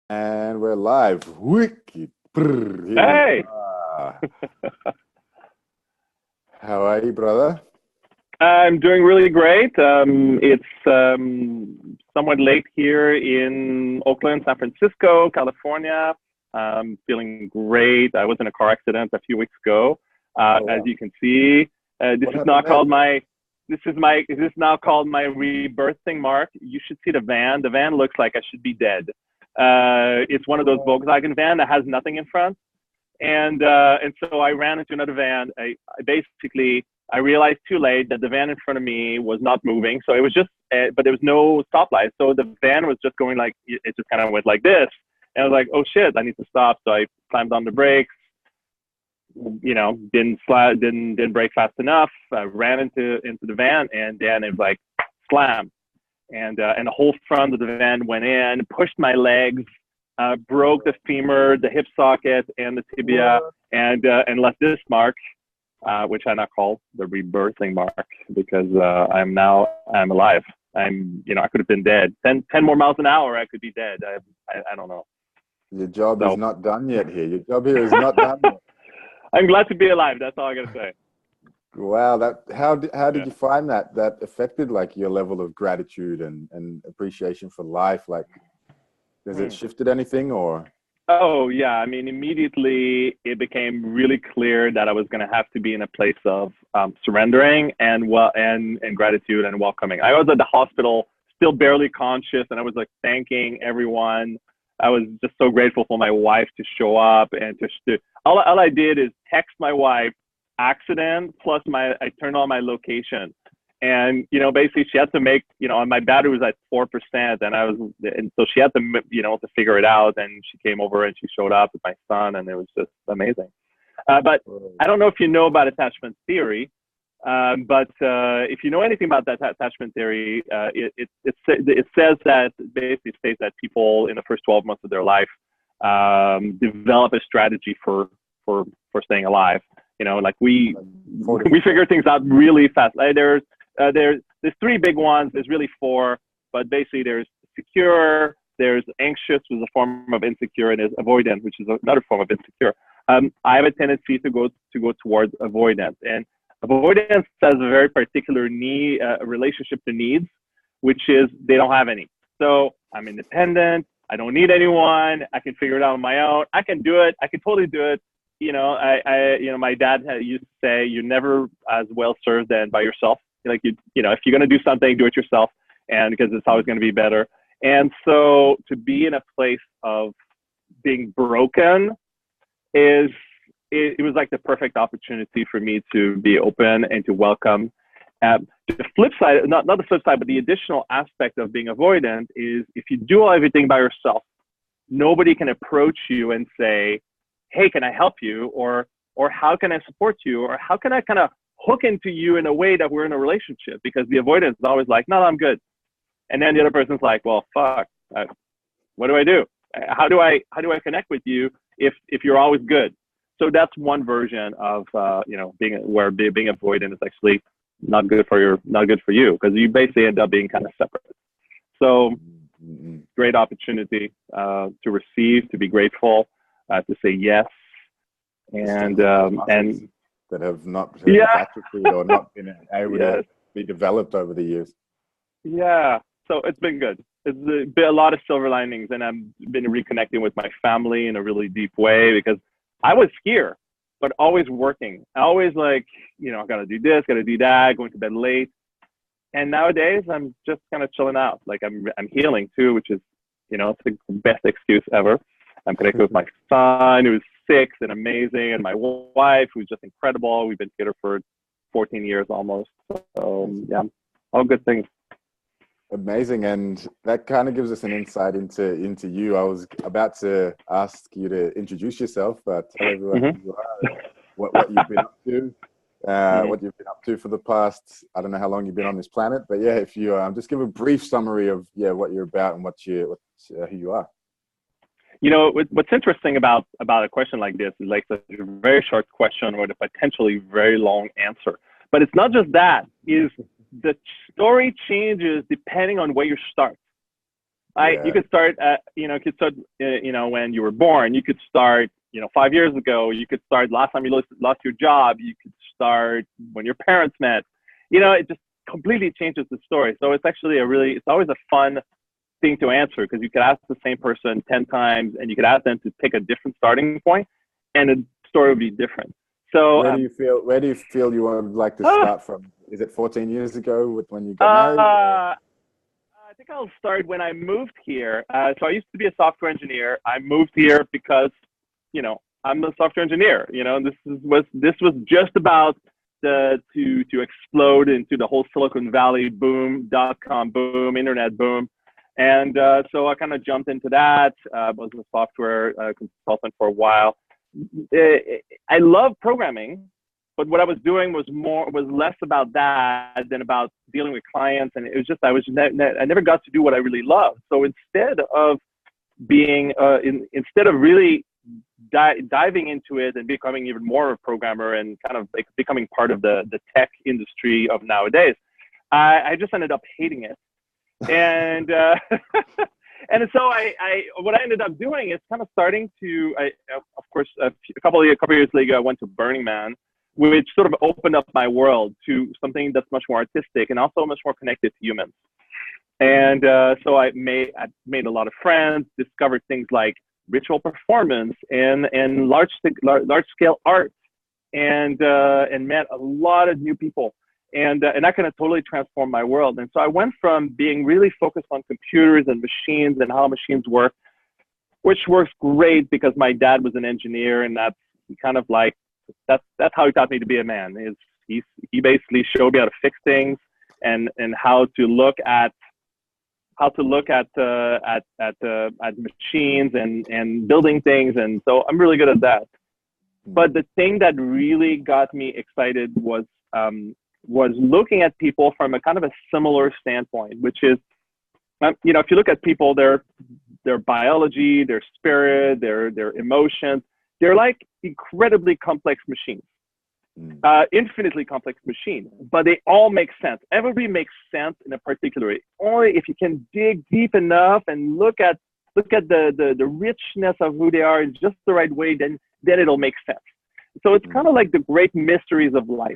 And we're live. Wiki. Here we Hey, are. How are you, brother? I'm doing really great. It's somewhat late here in Oakland, San Francisco, California. Feeling great. I was in a car accident a few weeks ago. Oh, As wow. you can see, this What is happened not there? called my. This is now called my rebirthing mark. You should see the van. The van looks like I should be dead. It's one of those Oh, Volkswagen van that has nothing in front. And so I ran into another van. I basically I realized too late that the van in front of me was not moving. So it was just, but there was no stoplight. So the van was just going like it just kind of went like this. And I was like, oh shit, I need to stop. So I slammed on the brakes. Didn't brake fast enough. I ran into the van, and then it was like slam, and the whole front of the van went in, pushed my legs, broke the femur, the hip socket, and the tibia, what? and left this mark, which I now call the rebirthing mark because I'm alive. I could have been dead. 10 more miles an hour, I could be dead. I don't know. Your job is So not done yet here. Your job here is not done yet. I'm glad to be alive. That's all I gotta say. Wow, how did Yeah. you find that affected like your level of gratitude and appreciation for life? Like, has it Hmm. shifted anything or? Oh yeah, I mean, immediately it became really clear that I was going to have to be in a place of surrendering and gratitude and welcoming. I was at the hospital, still barely conscious, and I was like thanking everyone. I was just so grateful for my wife to show up and all I did is text my wife accident plus I turned on my location, and basically she had to make, and my battery was at 4%, and so she had to to figure it out, and she came over and she showed up with my son, and it was just amazing. But I don't know if you know about attachment theory, but if you know anything about that attachment theory, it says that basically states that people in the first 12 months of their life develop a strategy for staying alive. Like we Like we 40%. figure things out really fast. Like there's three big ones. There's really four, but basically there's secure, there's anxious, which is a form of insecure, and there's avoidant, which is another form of insecure. I have a tendency to go towards avoidance, and avoidance has a very particular need, relationship to needs, which is they don't have any. So I'm independent. I don't need anyone. I can figure it out on my own. I can do it. I can totally do it. My dad used to say, "You're never as well served than by yourself." Like if you're gonna do something, do it yourself, and because it's always gonna be better. And so to be in a place of being broken is it was like the perfect opportunity for me to be open and to welcome. The flip side, not the flip side, but the additional aspect of being avoidant is if you do everything by yourself, nobody can approach you and say, "Hey, can I help you?" or "How can I support you?" or "How can I kind of hook into you in a way that we're in a relationship?" Because the avoidance is always like, "No, I'm good," and then the other person's like, "Well, fuck, what do I do? How do I connect with you if you're always good?" So that's one version of being avoidant is actually not good for you because you basically end up being kind of separate. So Mm-mm. great opportunity to receive, to be grateful, to say yes, To and strengthen those muscles and that have yeah, atrophied or not been able to yes, be developed over the years. yeah. So it's been good. It's been a lot of silver linings, and I've been reconnecting with my family in a really deep way because I was here, but always working. Always like, I gotta do this, gotta do that, going to bed late. And nowadays, I'm just kind of chilling out. Like I'm healing too, which is, it's the best excuse ever. I'm connected with my son, who's 6 and amazing, and my wife, who's just incredible. We've been together for 14 years almost. So yeah, all good things. Amazing, and that kind of gives us an insight into you. I was about to ask you to introduce yourself, but tell everyone who Mm-hmm. you are and what you've been up to, Mm-hmm. what you've been up to for the past. I don't know how long you've been on this planet, but yeah, if you just give a brief summary of what you're about and who you are. What's interesting about a question like this is like a very short question with a potentially very long answer. But it's not just that. Is the story changes depending on where you start. You could start when you were born. You could start 5 years ago. You could start last time you lost your job. You could start when your parents met. It just completely changes the story. So it's actually it's always a fun thing to answer, because you could ask the same person 10 times and you could ask them to pick a different starting point and the story would be different. So where do you feel you would like to start from? Is it 14 years ago when you got married? I think I'll start when I moved here. So I used to be a software engineer. I moved here because, I'm a software engineer. This was just about to explode into the whole Silicon Valley boom, .com boom, internet boom. And so I kind of jumped into that. I was a software consultant for a while. I love programming, but what I was doing was less about that than about dealing with clients. And it was just, I never got to do what I really loved. So instead of instead of really diving into it and becoming even more of a programmer and kind of like becoming part of the tech industry of nowadays, I just ended up hating it. And and so what I ended up doing is kind of starting to, of course, a couple of years later, I went to Burning Man, which sort of opened up my world to something that's much more artistic and also much more connected to humans. And so I made a lot of friends, discovered things like ritual performance and large scale art, and met a lot of new people. And that kind of totally transformed my world. And so I went from being really focused on computers and machines and how machines work, which works great because my dad was an engineer, and that's kind of like, that's how he taught me to be a man. He basically showed me how to fix things and how to look at machines and building things. And so I'm really good at that. But the thing that really got me excited was looking at people from a kind of a similar standpoint, which is, if you look at people, their biology, their spirit, their emotions, they're like incredibly complex machines, infinitely complex machines, but they all make sense. Everybody makes sense in a particular way. Only if you can dig deep enough and look at the richness of who they are in just the right way, then it'll make sense. So it's kind of like the great mysteries of life.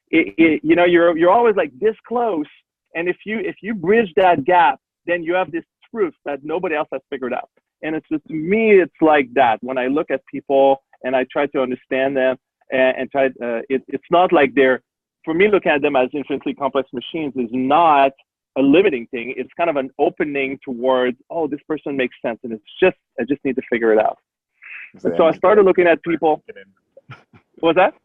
You're always like this close, and if you bridge that gap, then you have this truth that nobody else has figured out. And it's just, to me, it's like that. When I look at people and I try to understand them and try, it's not like for me, looking at them as infinitely complex machines is not a limiting thing. It's kind of an opening towards, oh, this person makes sense, and I just need to figure it out. And so I started looking at people. What was that?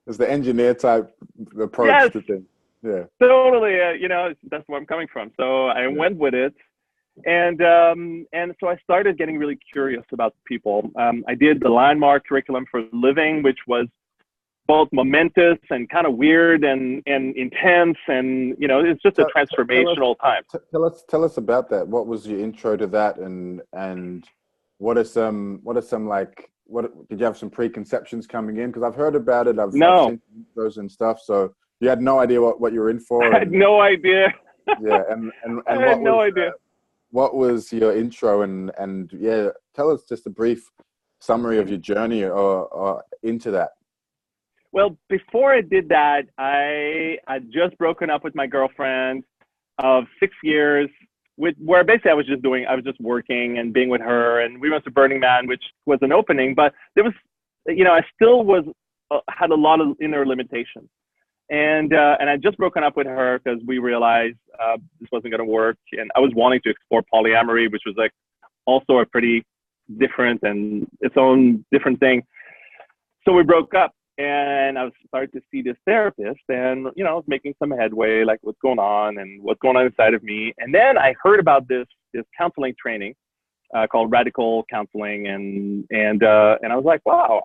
It's the engineer type approach to things. Yeah, totally. That's where I'm coming from. So I went with it, and so I started getting really curious about people. I did the Linemark curriculum for a living, which was both momentous and kind of weird and intense, and it's just a transformational time. Tell us about that. What was your intro to that, and what are some like, what did you have some preconceptions coming in? Because I've heard about it. I've seen intros and stuff. So you had no idea what you were in for. I had no idea. Yeah, and I had no idea. What was your intro, and tell us just a brief summary of your journey or into that. Well, before I did that, I had just broken up with my girlfriend of 6 years, where basically I was just working and being with her, and we went to Burning Man, which was an opening, but there was, I still had a lot of inner limitations. And I'd just broken up with her because we realized this wasn't going to work. And I was wanting to explore polyamory, which was like also a pretty different and its own different thing. So we broke up, and I was starting to see this therapist, and, I was making some headway, like what's going on inside of me. And then I heard about this counseling training called Radical Counseling. And I was like, wow,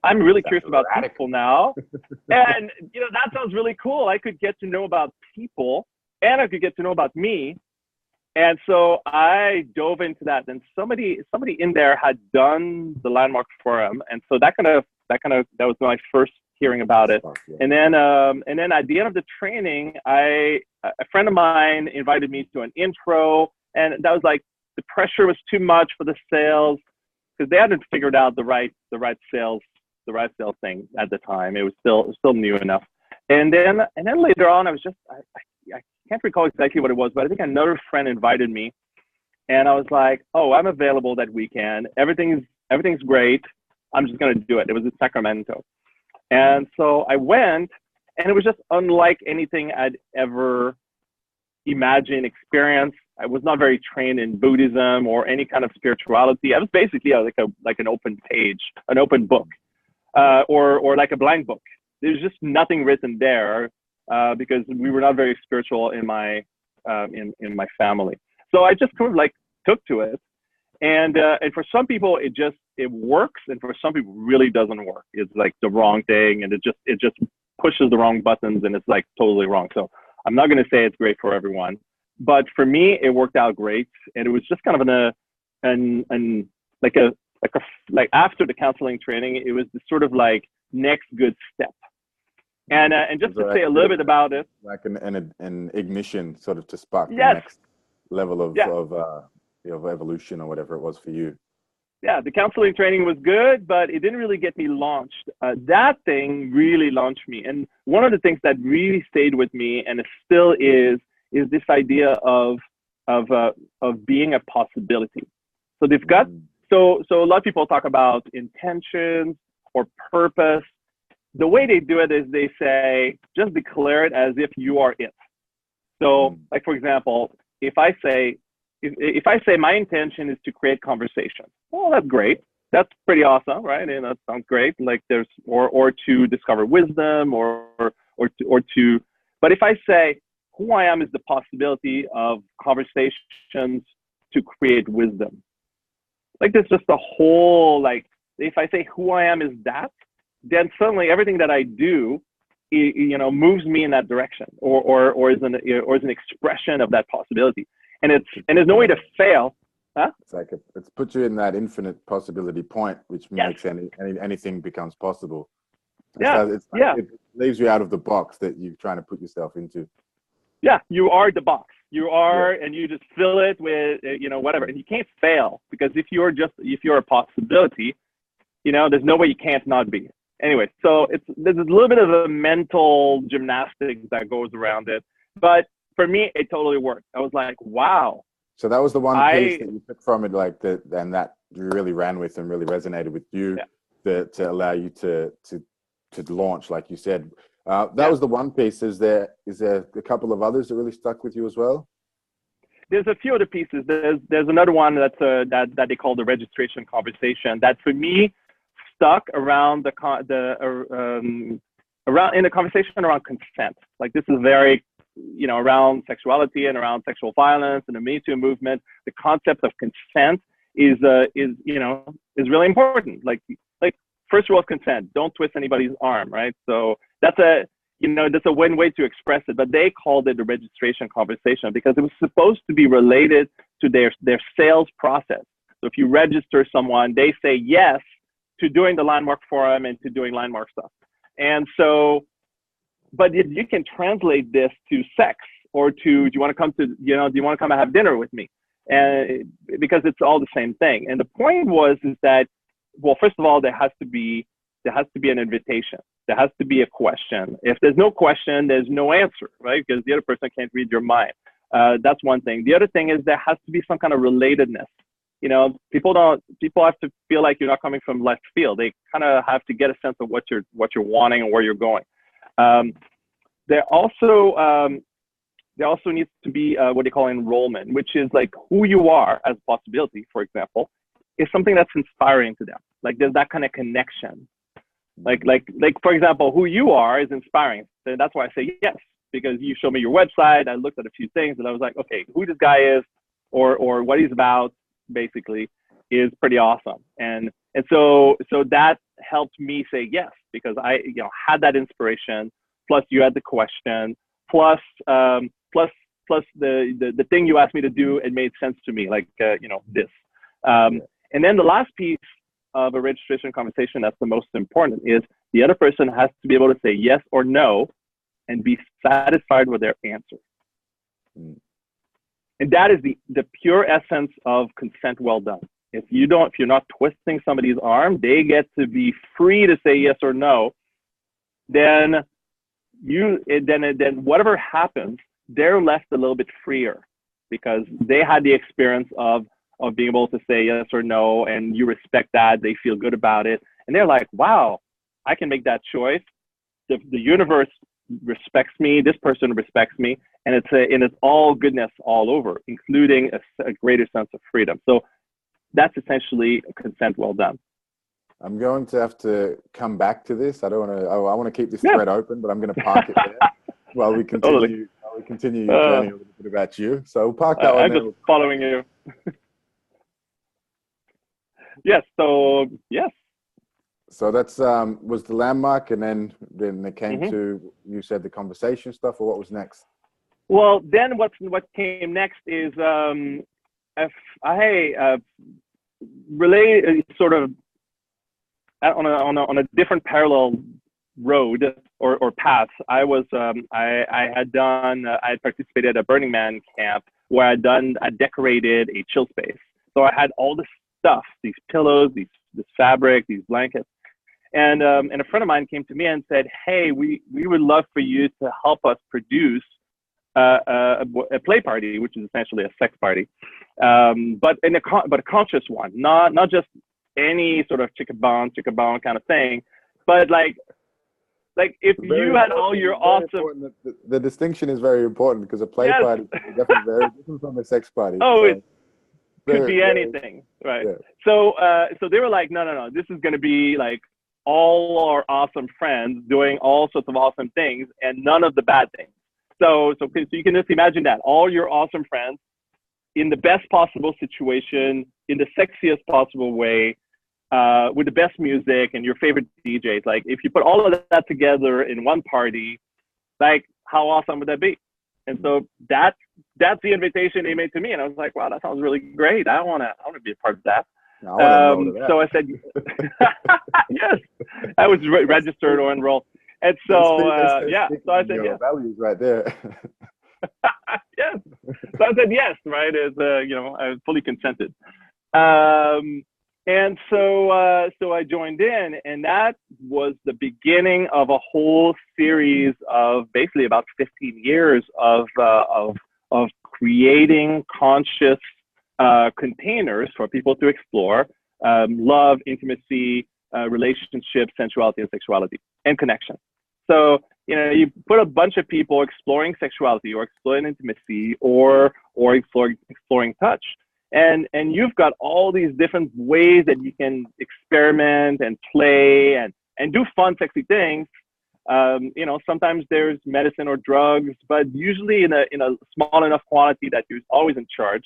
I'm really curious about people now. And, that sounds really cool. I could get to know about people, and I could get to know about me. And so I dove into that. And somebody in there had done the Landmark Forum. And so that was my first hearing about it. And then at the end of the training, a friend of mine invited me to an intro. And that was like, the pressure was too much for the sales because they hadn't figured out the right sales thing at the time. It was still new enough. And then later on, I can't recall exactly what it was, but I think another friend invited me, and I was like, oh, I'm available that weekend. Everything's great. I'm just gonna do it. It was in Sacramento, and so I went, and it was just unlike anything I'd ever imagined, experienced. I was not very trained in Buddhism or any kind of spirituality. I was basically like an open page, an open book, or like a blank book. There's just nothing written there because we were not very spiritual in my family. So I just kind of like took to it, and for some people it works, and for some people it really doesn't work. It's like the wrong thing, and it just pushes the wrong buttons, and it's like totally wrong. So I'm not going to say it's great for everyone, but for me it worked out great, and it was just kind of like after the counseling training, it was the sort of like next good step. And just to say a little bit about it, like an ignition sort of to spark the yes, next level of evolution or whatever it was for you. Yeah, the counseling training was good, but it didn't really get me launched. That thing really launched me. And one of the things that really stayed with me, and it still is this idea of being a possibility. So they've got so a lot of people talk about intentions or purpose. The way they do it is they say, just declare it as if you are it. So like, for example, if I say my intention is to create conversation, well, that's great. That's pretty awesome, right? And that sounds great. Like there's, or to discover wisdom or to, but if I say who I am is the possibility of conversations to create wisdom, like there's just a whole, like, if I say who I am is that, then suddenly everything that I do, moves me in that direction, or is an expression of that possibility. And there's no way to fail. Huh? It's like it's put you in that infinite possibility point, which makes anything becomes possible. It leaves you out of the box that you're trying to put yourself into. Yeah, you are the box. You are, and you just fill it with whatever, and you can't fail, because if you're a possibility, there's no way you can't not be. Anyway, so there's a little bit of a mental gymnastics that goes around it, but for me, it totally worked. I was like, wow. So that was the one piece that you took from it, like and that you really ran with and really resonated with you, to allow you to launch, like you said. That was the one piece. Is there a couple of others that really stuck with you as well? There's a few other pieces. There's another one that they call the registration conversation, that for me stuck around in the conversation around consent. Like this is very, around sexuality and around sexual violence and the Me Too movement. The concept of consent is really important. Like first rule of consent: don't twist anybody's arm, right? So that's a way to express it, but they called it the registration conversation because it was supposed to be related to their sales process. So if you register someone, they say yes to doing the Linemark forum and to doing Linemark stuff. And so, but you can translate this to sex, or to, do you want to come and have dinner with me? And because it's all the same thing. And the point is that, well, first of all, there has to be an invitation. There has to be a question. If there's no question, there's no answer, right? Because the other person can't read your mind. That's one thing. The other thing is there has to be some kind of relatedness. People have to feel like you're not coming from left field. They kind of have to get a sense of what you're wanting and where you're going. There also needs to be what they call enrollment, which is like who you are as a possibility, for example, is something that's inspiring to them. Like there's that kind of connection. Like for example, who you are is inspiring. So that's why I say yes, because you showed me your website. I looked at a few things and I was like, okay, who this guy is, or what he's about, basically, is pretty awesome. And so that helped me say yes, because I had that inspiration, plus you had the question, plus the thing you asked me to do, it made sense to me, like this. And then the last piece of a registration conversation that's the most important is the other person has to be able to say yes or no and be satisfied with their answer. And that is the pure essence of consent well done. If you're not twisting somebody's arm, they get to be free to say yes or no. Then whatever happens, they're left a little bit freer because they had the experience of being able to say yes or no, and you respect that. They feel good about it, and they're like, "Wow, I can make that choice. The universe respects me. This person respects me, and it's all goodness all over, including a greater sense of freedom." So that's essentially consent well done. I'm going to have to come back to this. I don't want to. I want to keep this thread open, but I'm going to park it there while we continue. Totally. While we continue your journey a little bit about you. So we'll park that one. I'm just following you. Yes. So yes. So that's was the landmark, and then it came to, you said, the conversation stuff, or what was next? Well, then what came next is relate sort of on a different parallel road or path. I had participated at a Burning Man camp where I decorated a chill space. So I had all this stuff, these pillows, this fabric, these blankets. And a friend of mine came to me and said, "Hey, we would love for you to help us produce a play party, which is essentially a sex party, but a conscious one, not just any sort of chicka bone kind of thing, but like if you had all your awesome." The distinction is very important because a play party is definitely very different from a sex party. Oh, so. It could be anything, right? Yeah. So they were like, no, this is going to be like all our awesome friends doing all sorts of awesome things and none of the bad things. So you can just imagine that all your awesome friends in the best possible situation, in the sexiest possible way, with the best music and your favorite DJs. Like if you put all of that together in one party, like how awesome would that be? And so that's the invitation they made to me, and I was like, wow, that sounds really great. I want to be a part of that. So I said, yes, I was registered or enrolled. And so, so I said, yes. Values right there. Yes. So I said, yes, right, as, I fully consented. And so I joined in, and that was the beginning of a whole series of basically about 15 years of creating conscious containers for people to explore love, intimacy, relationships, sensuality, and sexuality, and connection. So, you put a bunch of people exploring sexuality or exploring intimacy or exploring touch. And you've got all these different ways that you can experiment and play and do fun, sexy things. Sometimes there's medicine or drugs, but usually in a small enough quantity that you're always in charge.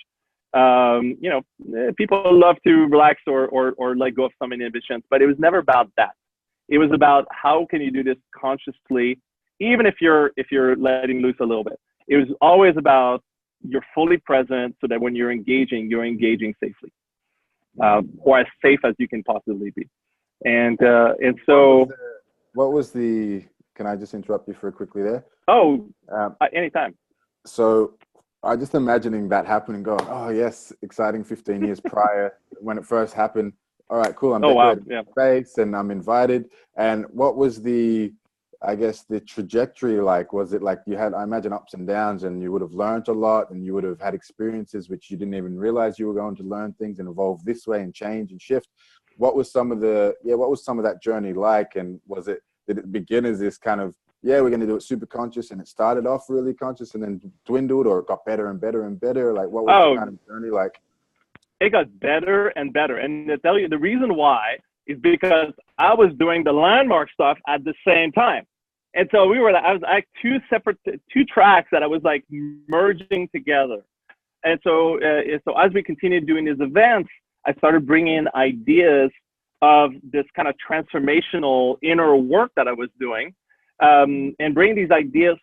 People love to relax or let go of some inhibitions, but it was never about that. It was about how can you do this consciously, even if you're letting loose a little bit. It was always about you're fully present so that when you're engaging safely, or as safe as you can possibly be. And so, what was the? Can I just interrupt you for quickly there? Oh, anytime. So, I just imagining that happening, going, oh yes, exciting. 15 years prior when it first happened. All right, cool. I'm decorating space and I'm invited. And what was the trajectory like? Was it like you had, I imagine, ups and downs, and you would have learned a lot and you would have had experiences which you didn't even realize you were going to learn things and evolve this way and change and shift? What was some of that journey like? And did it begin as this kind of, we're going to do it super conscious, and it started off really conscious and then dwindled, or it got better and better and better? Like, what was the kind of journey like? It got better and better. And to tell you the reason why is because I was doing the Linemark stuff at the same time. And so I was like two tracks that I was like merging together. And so as we continued doing these events, I started bringing in ideas of this kind of transformational inner work that I was doing, and bring these ideas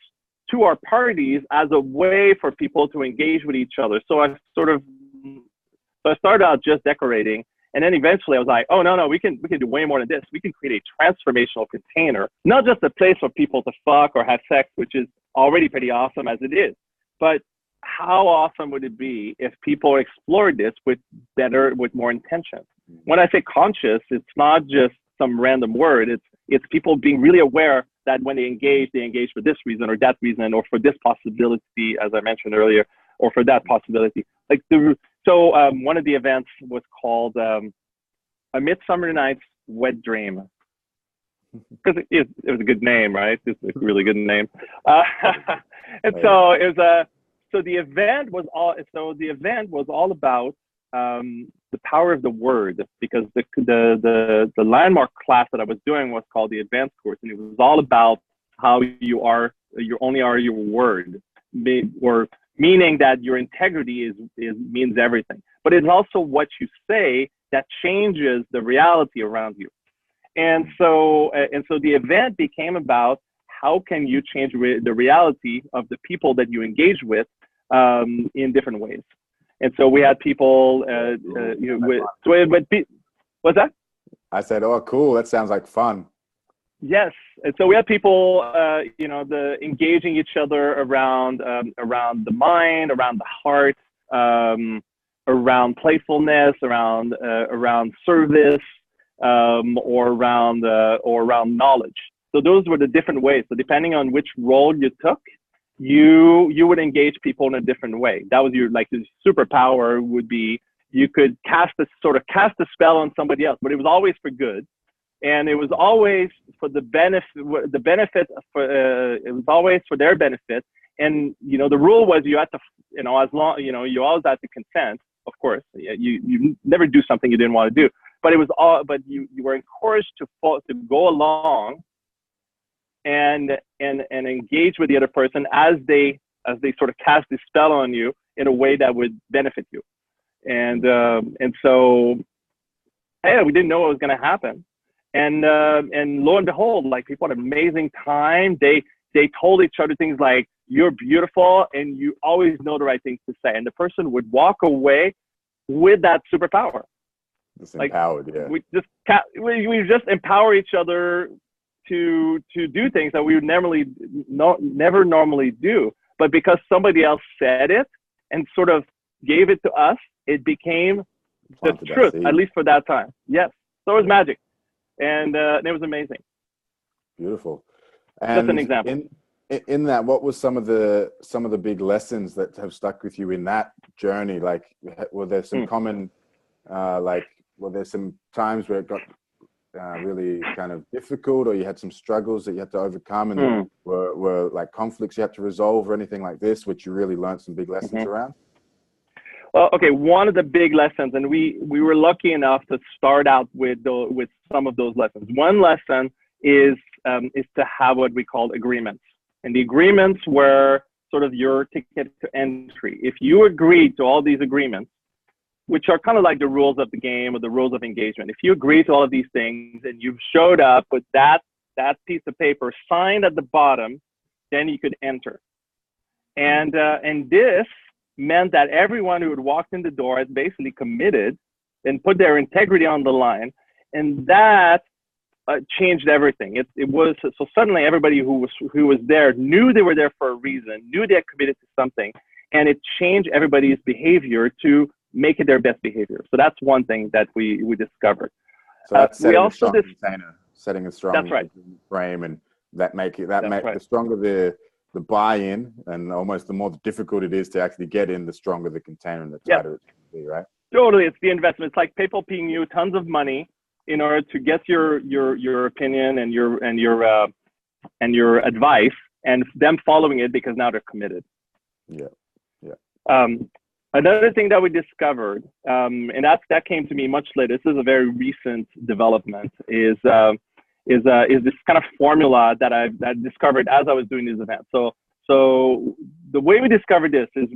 to our parties as a way for people to engage with each other. So I started out just decorating, and then eventually I was like, oh no, we can do way more than this. We can create a transformational container, not just a place for people to fuck or have sex, which is already pretty awesome as it is, but how awesome would it be if people explored this with more intention? When I say conscious, it's not just some random word. It's people being really aware that when they engage for this reason or that reason, or for this possibility, as I mentioned earlier, or for that possibility. Like one of the events was called A Midsummer Night's Wet Dream. Because it was a good name, right? It's a really good name. And so it was so the event was all about the power of the word, because the Linemark class that I was doing was called the advanced course, and it was all about how you only are your word, or meaning that your integrity means everything. But it's also what you say that changes the reality around you. And so the event became about how can you change the reality of the people that you engage with in different ways. And so we had people, what's that? I said, oh, cool. That sounds like fun. Yes. And so we had people, engaging each other around the mind, around the heart, around playfulness, around service, or around knowledge. So those were the different ways. So depending on which role you took, you would engage people in a different way. That was your superpower would be you could cast a spell on somebody else, but it was always for good, and it was always for the benefit. It was always for their benefit. And the rule was you had to, as long you always had to consent. Of course, you never do something you didn't want to do. But it was all. But you were encouraged to go along and engage with the other person as they sort of cast this spell on you in a way that would benefit you. And so, yeah, we didn't know what was going to happen. And lo and behold, like, people had an amazing time. They told each other things like, "You're beautiful," and "You always know the right things to say." And the person would walk away with that superpower. It's empowered, yeah. We just empower each other to do things that we would never normally do. But because somebody else said it and sort of gave it to us, it became the truth, at least for that time. Yes. So it was magic. And it was amazing. Beautiful. And just an example. In that, what was some of the big lessons that have stuck with you in that journey? Like, were there some common, were there some times where it got really kind of difficult, or you had some struggles that you had to overcome, and were like conflicts you had to resolve, or anything like this, which you really learned some big lessons around? Well, okay, one of the big lessons, and we were lucky enough to start out with some of those lessons. One lesson is to have what we call agreements. And the agreements were sort of your ticket to entry. If you agreed to all these agreements, which are kind of like the rules of the game or the rules of engagement, if you agree to all of these things and you've showed up with that piece of paper signed at the bottom, then you could enter. And this meant that everyone who had walked in the door had basically committed and put their integrity on the line, and that changed everything. It was so suddenly everybody who was there knew they were there for a reason, knew they had committed to something, and it changed everybody's behavior to make it their best behavior. So that's one thing that we discovered. So that's setting a strong container, setting a strong frame, and the stronger the buy-in, and almost the more difficult it is to actually get in, the stronger the container and the tighter it's going to be, right? Totally, it's the investment. It's like people paying you tons of money in order to get your opinion and your advice, and them following it because now they're committed. Another thing that we discovered, and that came to me much later. This is a very recent development. Is this kind of formula that I discovered as I was doing these events. So the way we discovered this is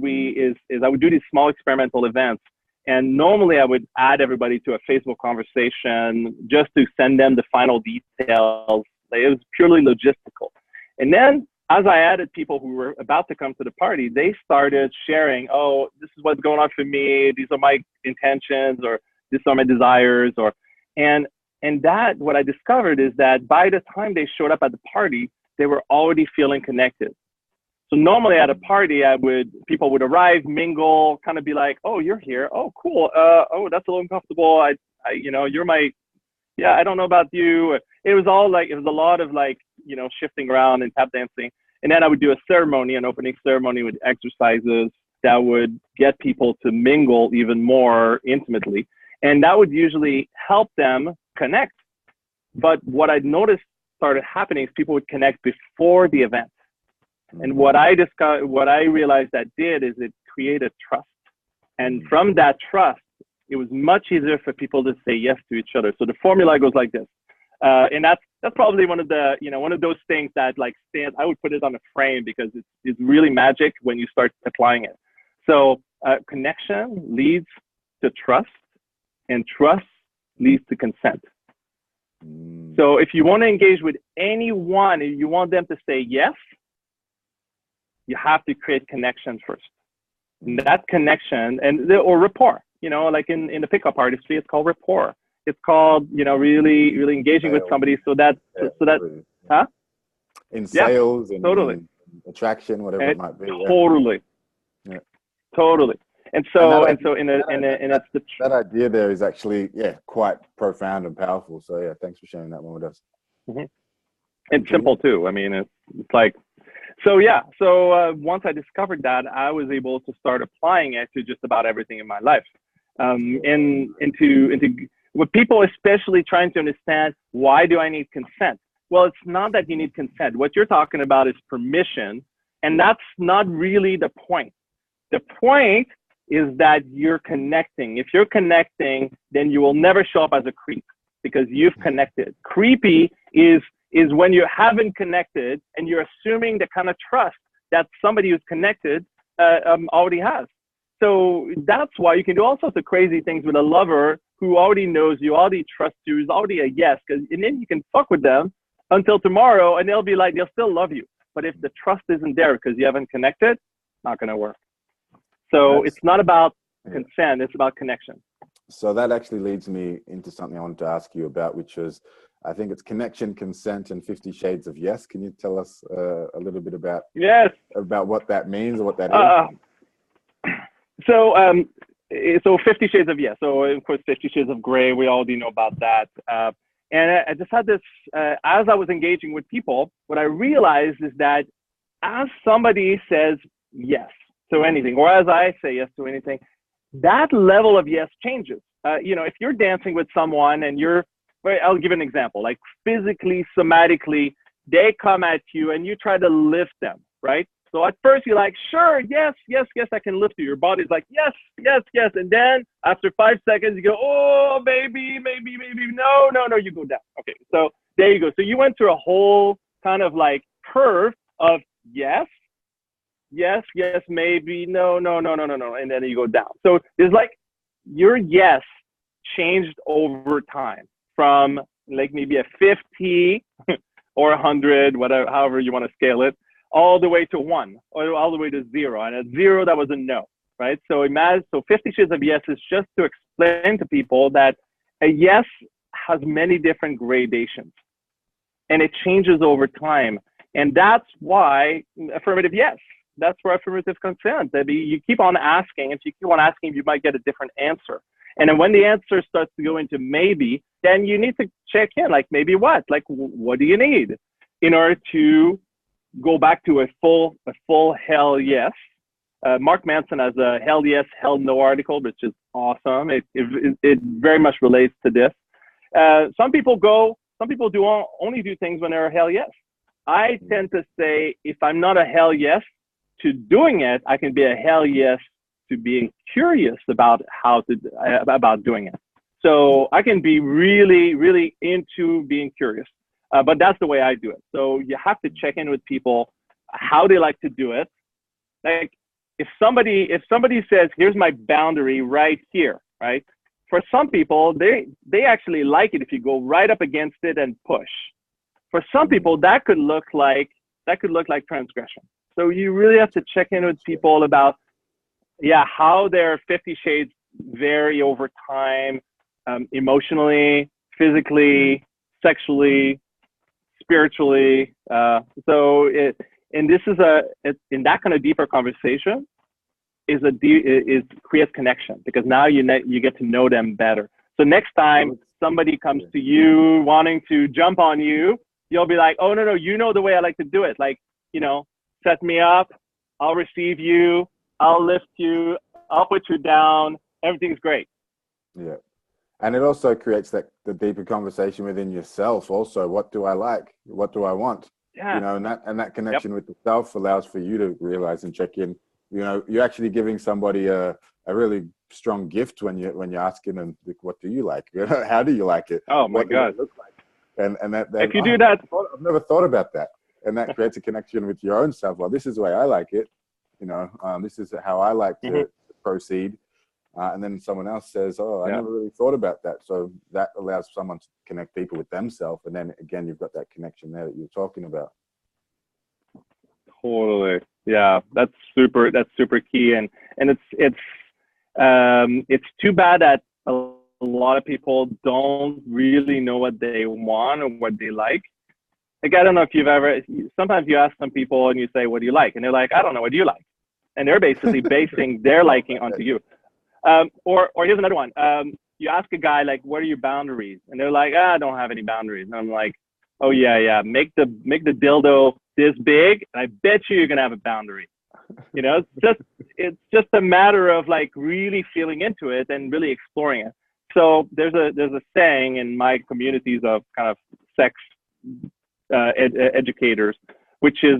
I would do these small experimental events. And normally I would add everybody to a Facebook conversation just to send them the final details. It was purely logistical. And then as I added people who were about to come to the party, they started sharing, "Oh, this is what's going on for me. These are my intentions, or these are my desires," and that what I discovered is that by the time they showed up at the party, they were already feeling connected. So normally at a party, people would arrive, mingle, kind of be like, oh, you're here. Oh, cool. Oh, that's a little uncomfortable. You're my, yeah, I don't know about you. It was a lot of like, shifting around and tap dancing. And then I would do a ceremony, an opening ceremony with exercises that would get people to mingle even more intimately. And that would usually help them connect. But what I noticed started happening is people would connect before the event. And what I realized that did is it created trust. And from that trust, it was much easier for people to say yes to each other. So the formula goes like this. And that's probably one of those things that like stands. I would put it on a frame because it's really magic when you start applying it. So connection leads to trust, and trust leads to consent. So if you want to engage with anyone and you want them to say yes, you have to create connection first. And that connection or rapport, like in the pickup artistry, it's called rapport. It's called, really, really engaging with somebody in sales and totally. In attraction, whatever it might be. Totally. Yeah. Totally. That idea there is actually, quite profound and powerful. So thanks for sharing that one with us. Mm-hmm. It's simple too. I mean, it's like, so once I discovered that, I was able to start applying it to just about everything in my life. Into with people, especially trying to understand, why do I need consent? Well, it's not that you need consent. What you're talking about is permission, and that's not really the point. The point is that you're connecting. If you're connecting, then you will never show up as a creep because you've connected. Creepy is when you haven't connected and you're assuming the kind of trust that somebody who's connected already has. So that's why you can do all sorts of crazy things with a lover who already knows you, already trusts you, is already a yes, and then you can fuck with them until tomorrow and they'll still love you. But if the trust isn't there because you haven't connected, not going to work. So it's not about consent, it's about connection. So that actually leads me into something I wanted to ask you about, which was, I think it's connection, consent, and 50 Shades of Yes. Can you tell us a little bit about what that means or what that is? So 50 Shades of Yes. So of course, 50 Shades of Gray, we already know about that. And I just had this, as I was engaging with people, what I realized is that as somebody says yes to anything, or as I say yes to anything, that level of yes changes. If you're dancing with someone and I'll give an example, like physically, somatically, they come at you and you try to lift them, right? So at first you're like, sure, yes, I can lift you. Your body's like, yes. And then after 5 seconds, you go, oh, maybe, no, you go down. Okay, so there you go. So you went through a whole kind of like curve of yes, maybe, no. And then you go down. So there's like your yes changed over time from like maybe a 50 or 100, whatever, however you want to scale it, all the way to 1 or all the way to 0. And at 0, that was a no, right? So 50 Shades of Yes is just to explain to people that a yes has many different gradations and it changes over time. And that's why affirmative yes. That's where affirmative consent. You keep on asking. If you keep on asking, you might get a different answer. And then when the answer starts to go into maybe, then you need to check in, like maybe what? Like what do you need in order to go back to a full hell yes? Mark Manson has a hell yes, hell no article, which is awesome. It very much relates to this. Some people only do things when they're a hell yes. I tend to say, if I'm not a hell yes to doing it, I can be a hell yes to being curious about about doing it. So I can be really, really into being curious, but that's the way I do it. So you have to check in with people, how they like to do it. Like if somebody says, here's my boundary right here, right? For some people, they actually like it if you go right up against it and push. For some people, that could look like transgression. So you really have to check in with people about, how their 50 shades vary over time, emotionally, physically, sexually, spiritually. And this is in that kind of deeper conversation creates connection, because now you get to know them better. So next time somebody comes to you wanting to jump on you, you'll be like, oh, no, you know the way I like to do it. Like, set me up, I'll receive you, I'll lift you, I'll put you down. Everything's great. Yeah. And it also creates the deeper conversation within yourself also. What do I like? What do I want? Yeah. And that connection with the self allows for you to realize and check in. You're actually giving somebody a really strong gift when you're asking them, what do you like? How do you like it? Oh my God. Does it look like? And that if you do that, I've never thought about that. And that creates a connection with your own self. Well, this is the way I like it. This is how I like to proceed. And then someone else says, I never really thought about that. So that allows someone to connect deeper with themselves. And then again, you've got that connection there that you're talking about. Totally. Yeah, that's super key. And it's too bad that a lot of people don't really know what they want or what they like. Like, I don't know if sometimes you ask some people and you say, what do you like? And they're like, I don't know, what do you like? And they're basically basing their liking onto you. Or here's another one. You ask a guy, like, what are your boundaries? And they're like, I don't have any boundaries. And I'm like, oh yeah. Make the dildo this big, and I bet you're gonna have a boundary. It's just a matter of like really feeling into it and really exploring it. So there's a saying in my communities of kind of sex educators, which is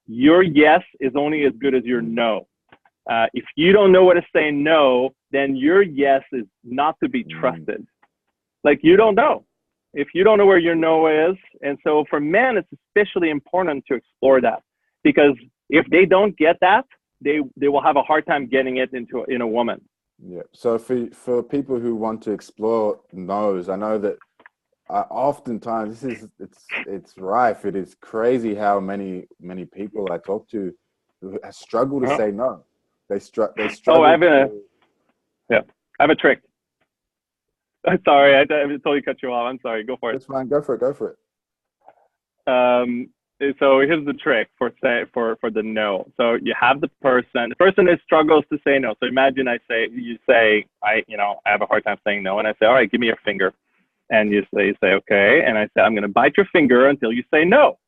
your yes is only as good as your no. If you don't know what to say no, then your yes is not to be trusted. Like, you don't know. If you don't know where your no is, and so for men, it's especially important to explore that, because if they don't get that, they will have a hard time getting it in a woman. Yeah. So for people who want to explore no's, I know that oftentimes it's rife. It is crazy how many people I talk to who struggle to say no. They struggle. Oh, I have a trick. Sorry, I totally cut you off. I'm sorry. Go for it. It's fine. Go for it. So here's the trick for the no. So you have the person that struggles to say no. So imagine I have a hard time saying no, and I say, all right, give me your finger, and you say okay, and I say, I'm gonna bite your finger until you say no,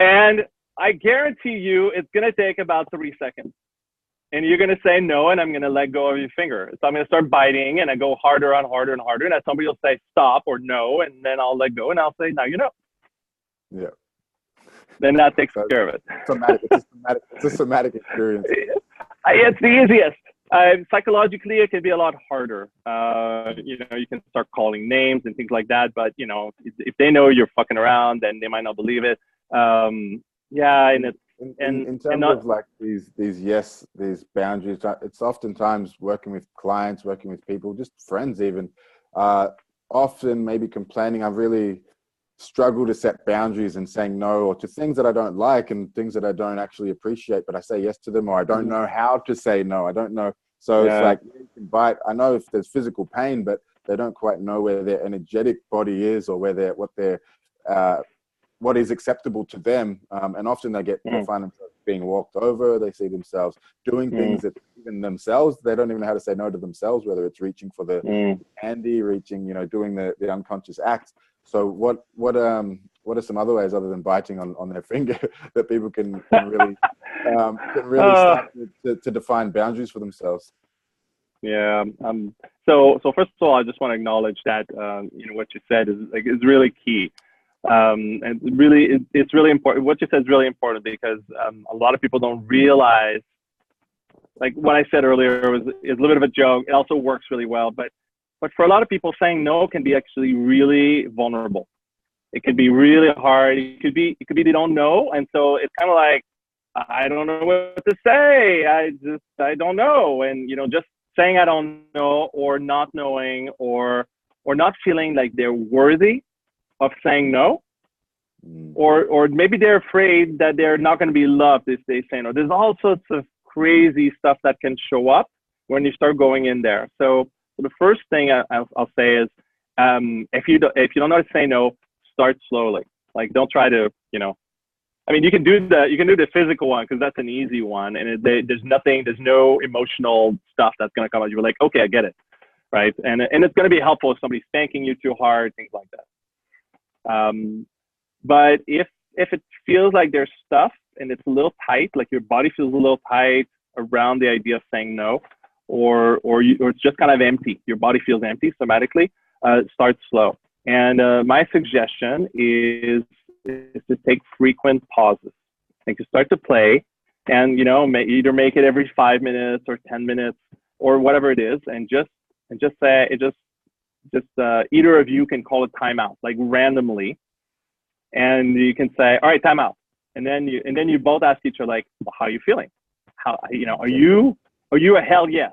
and I guarantee you it's gonna take about 3 seconds. And you're going to say no, and I'm going to let go of your finger. So I'm going to start biting, and I go harder and harder and harder. And then somebody will say stop or no, and then I'll let go, and I'll say, now you know. Yeah. Then that takes care of it. It's a somatic experience. It's the easiest. Psychologically, it can be a lot harder. You can start calling names and things like that. But, if they know you're fucking around, then they might not believe it. And it's, in terms of like these boundaries, it's oftentimes working with clients, working with people, just friends even, often maybe complaining, I've really struggled to set boundaries and saying no, or to things that I don't like and things that I don't actually appreciate, but I say yes to them, or I don't know how to say no. I don't know. So it's like, you can bite. I know if there's physical pain, but they don't quite know where their energetic body is, or what is acceptable to them, and often they find themselves being walked over. They see themselves doing things that even themselves, they don't even know how to say no to themselves, whether it's reaching for the candy, doing the unconscious acts. So what are some other ways other than biting on their finger that people can really start to define boundaries for themselves? Yeah. So first of all, I just want to acknowledge that what you said is really key. And it's really important. What you said is really important, because a lot of people don't realize, like what I said earlier is a little bit of a joke. It also works really well, but for a lot of people, saying no can be actually really vulnerable. It could be really hard. It could be they don't know, and so it's kind of like, I don't know what to say. I don't know, and just saying I don't know, or not knowing, or not feeling like they're worthy of saying no, or maybe they're afraid that they're not going to be loved if they say no. There's all sorts of crazy stuff that can show up when you start going in there. So the first thing I'll say is, if you don't know how to say no, start slowly. Like, don't try to I mean, you can do the physical one because that's an easy one, and there's no emotional stuff that's gonna come out. You're like, okay, I get it, right? And it's gonna be helpful if somebody's spanking you too hard, things like that. But if it feels like there's stuff and it's a little tight, like your body feels a little tight around the idea of saying no, or it's just kind of empty, your body feels empty somatically, start slow. And my suggestion is to take frequent pauses. Like, to start to play, and either make it every 5 minutes or 10 minutes or whatever it is, and just say it. Just either of you can call it timeout, like randomly, and you can say, all right, timeout, and then you both ask each other, like, well, how are you feeling? How, are you a hell yes?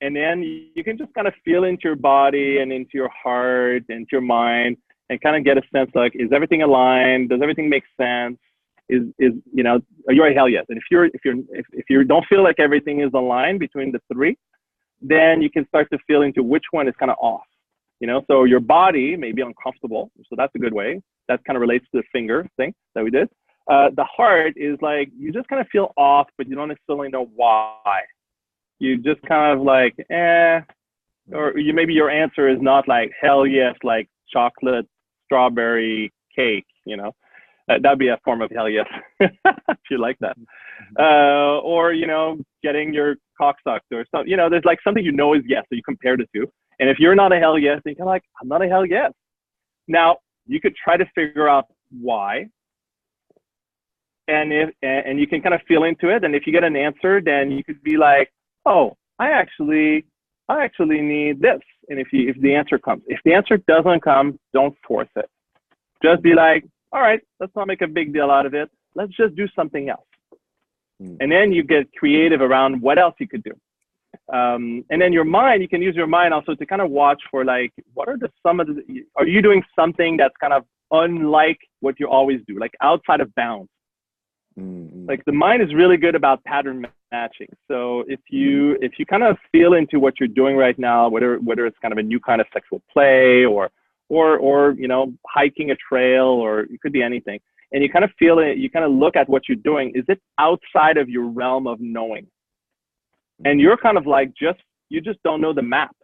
And then you can just kind of feel into your body and into your heart and into your mind, and kind of get a sense, like, is everything aligned? Does everything make sense? Are you a hell yes? And if you don't feel like everything is aligned between the three, then you can start to feel into which one is kind of off. So your body may be uncomfortable, so that's a good way. That kind of relates to the finger thing that we did. The heart is like, you just kind of feel off, but you don't necessarily know why. You just kind of like, or maybe your answer is not like hell yes, like chocolate strawberry cake, that'd be a form of hell yes, if you like that. Or, getting your cock sucked or something, there's like something is yes, so you compare the two. And if you're not a hell yes, then you're like, I'm not a hell yes. Now, you could try to figure out why. And you can kind of feel into it. And if you get an answer, then you could be like, oh, I actually need this. And if the answer comes, if the answer doesn't come, don't force it. Just be like, all right, let's not make a big deal out of it. Let's just do something else. And then you get creative around what else you could do. And then your mind, you can use your mind also to kind of watch for, like, what are are you doing something that's kind of unlike what you always do, like outside of bounds? Like, the mind is really good about pattern matching. So if you kind of feel into what you're doing right now, whether it's kind of a new kind of sexual play or hiking a trail, or it could be anything, and you kind of feel it, you kind of look at what you're doing, is it outside of your realm of knowing? And you're kind of like, you just don't know the map.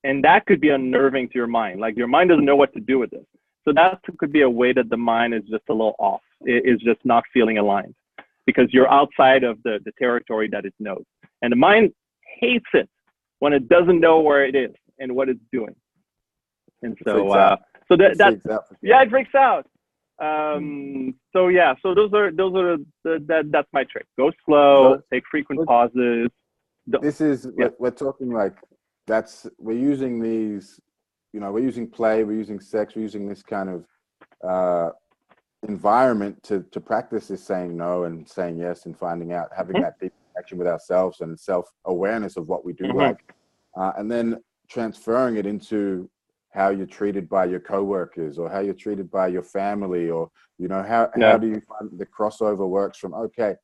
And that could be unnerving to your mind. Like, your mind doesn't know what to do with this. So that could be a way that the mind is just a little off. It is just not feeling aligned, because you're outside of the territory that it knows. And the mind hates it when it doesn't know where it is and what it's doing. And so, it freaks out. So that's my trick. Go slow, take frequent pauses. This is, we're talking like, we're using these, we're using play, we're using sex, we're using this kind of environment to practice this saying no and saying yes, and finding out, having that deep connection with ourselves and self-awareness of what we do like, and then transferring it into how you're treated by your coworkers, or how you're treated by your family, or how do you find the crossover works from, okay,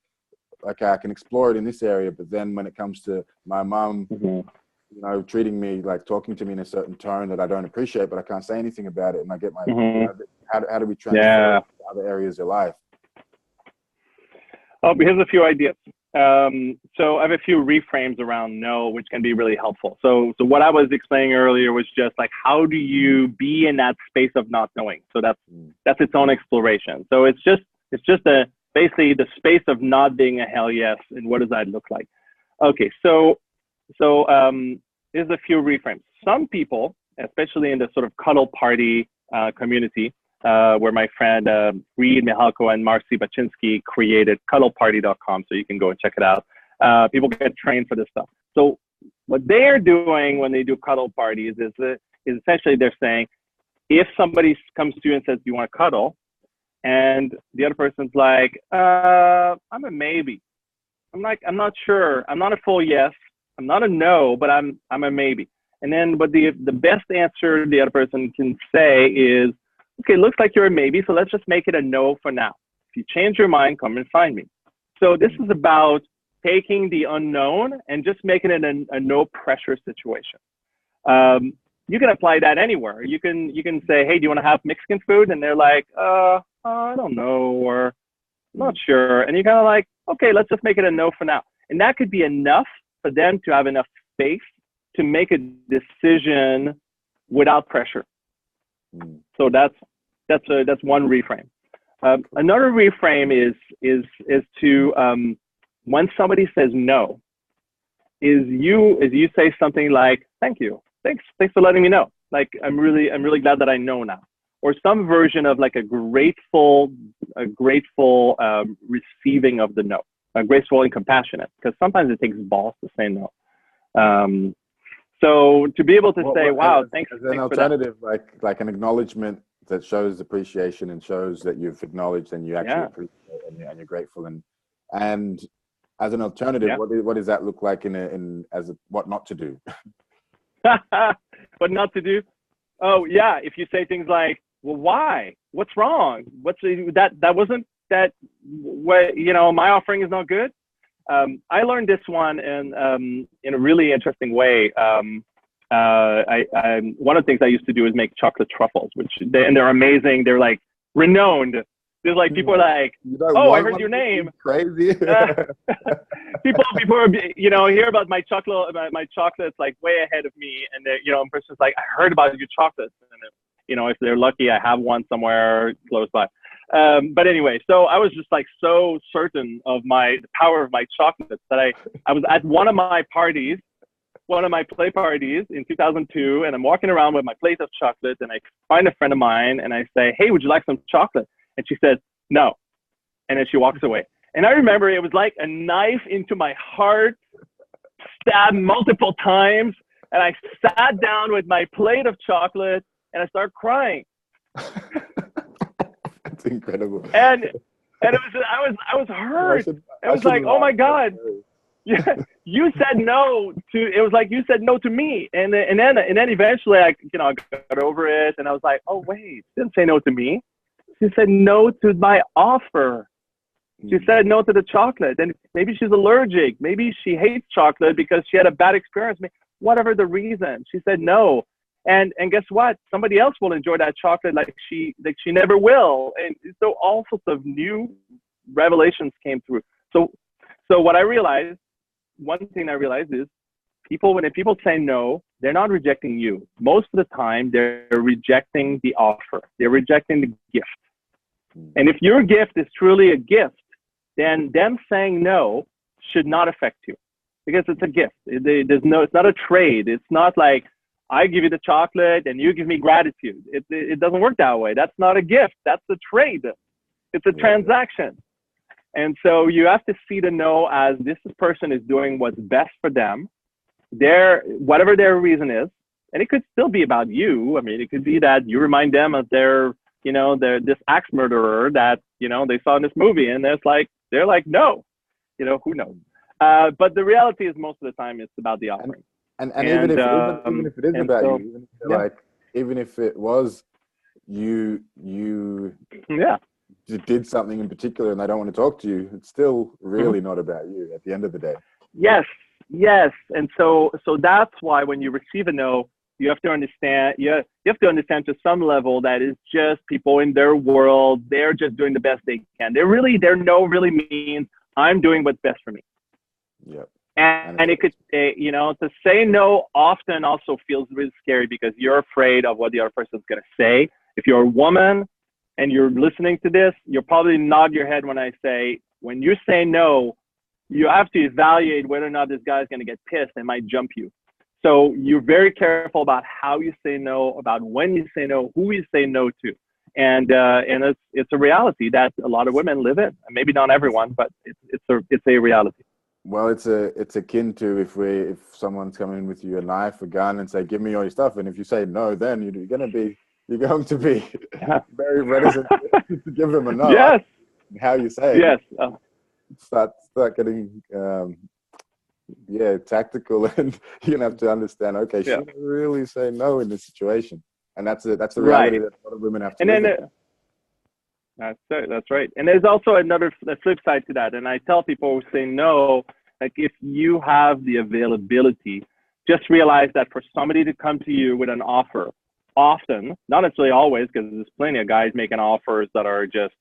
I can explore it in this area, but then when it comes to my mom, treating me, like, talking to me in a certain tone that I don't appreciate, but I can't say anything about it, and I get my, how do we transfer to other areas of life? Oh, here's a few ideas. So I have a few reframes around no, which can be really helpful. So what I was explaining earlier was just like, how do you be in that space of not knowing? So that's its own exploration. So it's just basically the space of not being a hell yes, and what does that look like? Okay, so here's a few reframes. Some people, especially in the sort of cuddle party community, where my friend Reed Mihalko and Marcy Baczynski created cuddleparty.com, so you can go and check it out. People get trained for this stuff. So what they're doing when they do cuddle parties is essentially they're saying, if somebody comes to you and says, do you want to cuddle? And the other person's like, I'm a maybe. I'm not sure. I'm not a full yes. I'm not a no, but I'm a maybe. And then but the best answer the other person can say is, okay, looks like you're a maybe, so let's just make it a no for now. If you change your mind, come and find me. So this is about taking the unknown and just making it a no pressure situation. You can apply that anywhere. You can say, hey, do you want to have Mexican food? And they're like, I don't know, or not sure. And you're kind of like, okay, let's just make it a no for now. And that could be enough for them to have enough space to make a decision without pressure. So that's one reframe. Another reframe is to when somebody says no, is you say something like, thank you, thanks for letting me know. Like, I'm really glad that I know now. Or some version of like a grateful receiving of the no, graceful and compassionate, because sometimes it takes balls to say no. So to be able to say, wow, thanks. As an alternative, like an acknowledgement that shows appreciation and shows that you've acknowledged and you actually appreciate and you're grateful. And as an alternative, what does that look like what not to do? What not to do? Oh yeah, if you say things like, well, why? What's wrong? That wasn't that what, my offering is not good. I learned this one in a really interesting way. One of the things I used to do is make chocolate truffles, they're amazing. They're like renowned. There's like people are like, oh, I heard your name. Crazy. people are, hear about my chocolate. My chocolate's like way ahead of me, and a person's like, I heard about your chocolates, and if they're lucky, I have one somewhere close by. But anyway, so I was just like so certain of the power of my chocolates that I was at one of my play parties in 2002, and I'm walking around with my plate of chocolate, and I find a friend of mine, and I say, hey, would you like some chocolate? And she says, no. And then she walks away. And I remember it was like a knife into my heart, stabbed multiple times, and I sat down with my plate of chocolate, and I started crying. That's incredible. And it was I was hurt. I was like, oh my God. Yeah, you said no to, it was like you said no to me. And then eventually I got over it, and I was like, oh wait, she didn't say no to me. She said no to my offer. She said no to the chocolate. And maybe she's allergic. Maybe she hates chocolate because she had a bad experience. Whatever the reason, she said no. And guess what? Somebody else will enjoy that chocolate like she never will. And so all sorts of new revelations came through. So what I realized, one thing I realized is when people say no, they're not rejecting you. Most of the time, they're rejecting the offer. They're rejecting the gift. And if your gift is truly a gift, then them saying no should not affect you, because it's a gift. It's not a trade. It's not like I give you the chocolate and you give me gratitude. It doesn't work that way. That's not a gift. That's a trade. It's a transaction. And so you have to see the no as this person is doing what's best for them. Whatever their reason is, and it could still be about you. I mean, it could be that you remind them of they're this axe murderer that, they saw in this movie, and they're like, no, who knows? But the reality is most of the time it's about the offering. And even if it is about you, even if it was you did something in particular and they don't want to talk to you, it's still really not about you at the end of the day. Yes. And so that's why when you receive a no, you have to understand, you have to understand to some level that it's just people in their world. They're just doing the best they can. Their no really means I'm doing what's best for me. Yep. And it could, to say no often also feels really scary because you're afraid of what the other person's going to say. If you're a woman and you're listening to this, you'll probably nod your head when I say, when you say no, you have to evaluate whether or not this guy's going to get pissed and might jump you. So you're very careful about how you say no, about when you say no, who you say no to. And it's a reality that a lot of women live in. Maybe not everyone, but it's a reality. Well, it's akin to if someone's coming with you a knife, a gun, and say, "Give me all your stuff," and if you say no, then you're going to be very reticent to give them a no. Yes. How you say it. Yes. Start getting tactical, and you're gonna have to understand. Okay, should I really say no in this situation? And that's the reality that a lot of women have to. And then that's right. And there's also the flip side to that. And I tell people who say no, like if you have the availability, just realize that for somebody to come to you with an offer, often, not necessarily always, because there's plenty of guys making offers that are just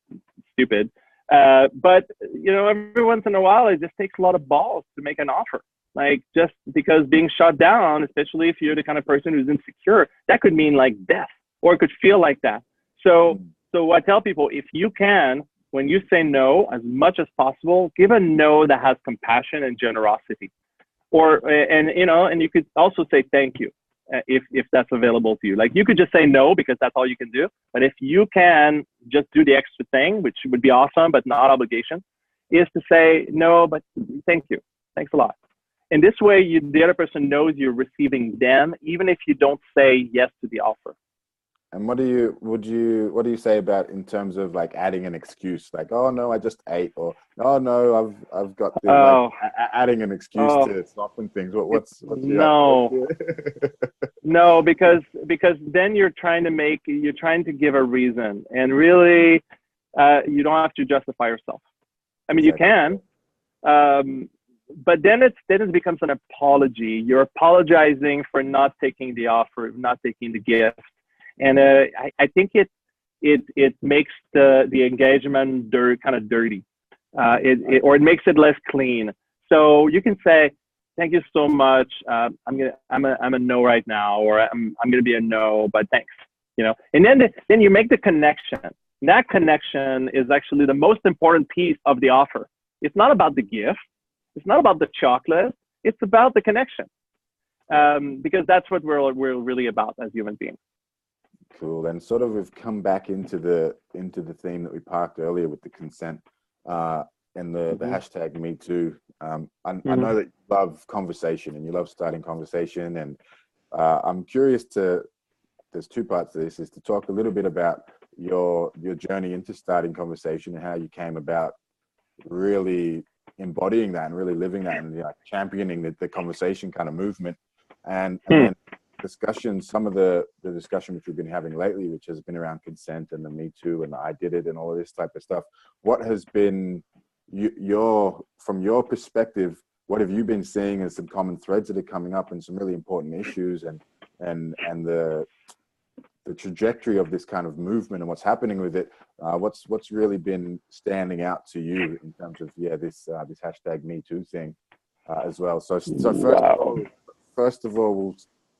stupid. But you know, every once in a while, it just takes a lot of balls to make an offer. Like, just because being shot down, especially if you're the kind of person who's insecure, that could mean like death, or it could feel like that. So I tell people, if you can, when you say no, as much as possible, give a no that has compassion and generosity. And you could also say thank you, if that's available to you. Like, you could just say no because that's all you can do. But if you can just do the extra thing, which would be awesome, but not obligation, is to say no, but thank you. Thanks a lot. And this way, the other person knows you're receiving them, even if you don't say yes to the offer. And what do you say about in terms of like adding an excuse, like, oh no, I just ate, or oh no, I've got this, like, adding an excuse to soften things. What's no, no, because then you're trying to give a reason, and really, you don't have to justify yourself. I mean, exactly. You can, but then it becomes an apology. You're apologizing for not taking the offer, not taking the gift. And I think it makes the engagement kind of dirty, or it makes it less clean. So you can say, "Thank you so much. I'm a no right now," or "I'm gonna be a no, but thanks." You know, and then you make the connection. And that connection is actually the most important piece of the offer. It's not about the gift. It's not about the chocolate. It's about the connection, because that's what we're really about as human beings. Cool. And sort of we've come back into the theme that we parked earlier with the consent and the hashtag Me Too. I know that you love conversation and you love starting conversation, and I'm curious there's two parts to this, is to talk a little bit about your journey into starting conversation and how you came about really embodying that and really living that, and championing the conversation kind of movement, and then discussion, some of the discussion which we've been having lately, which has been around consent and the Me Too and the I did it and all of this type of stuff. What has been from your perspective, what have you been seeing as some common threads that are coming up and some really important issues, and the trajectory of this kind of movement and what's happening with it? What's really been standing out to you in terms of this hashtag Me Too thing as well? So first of all,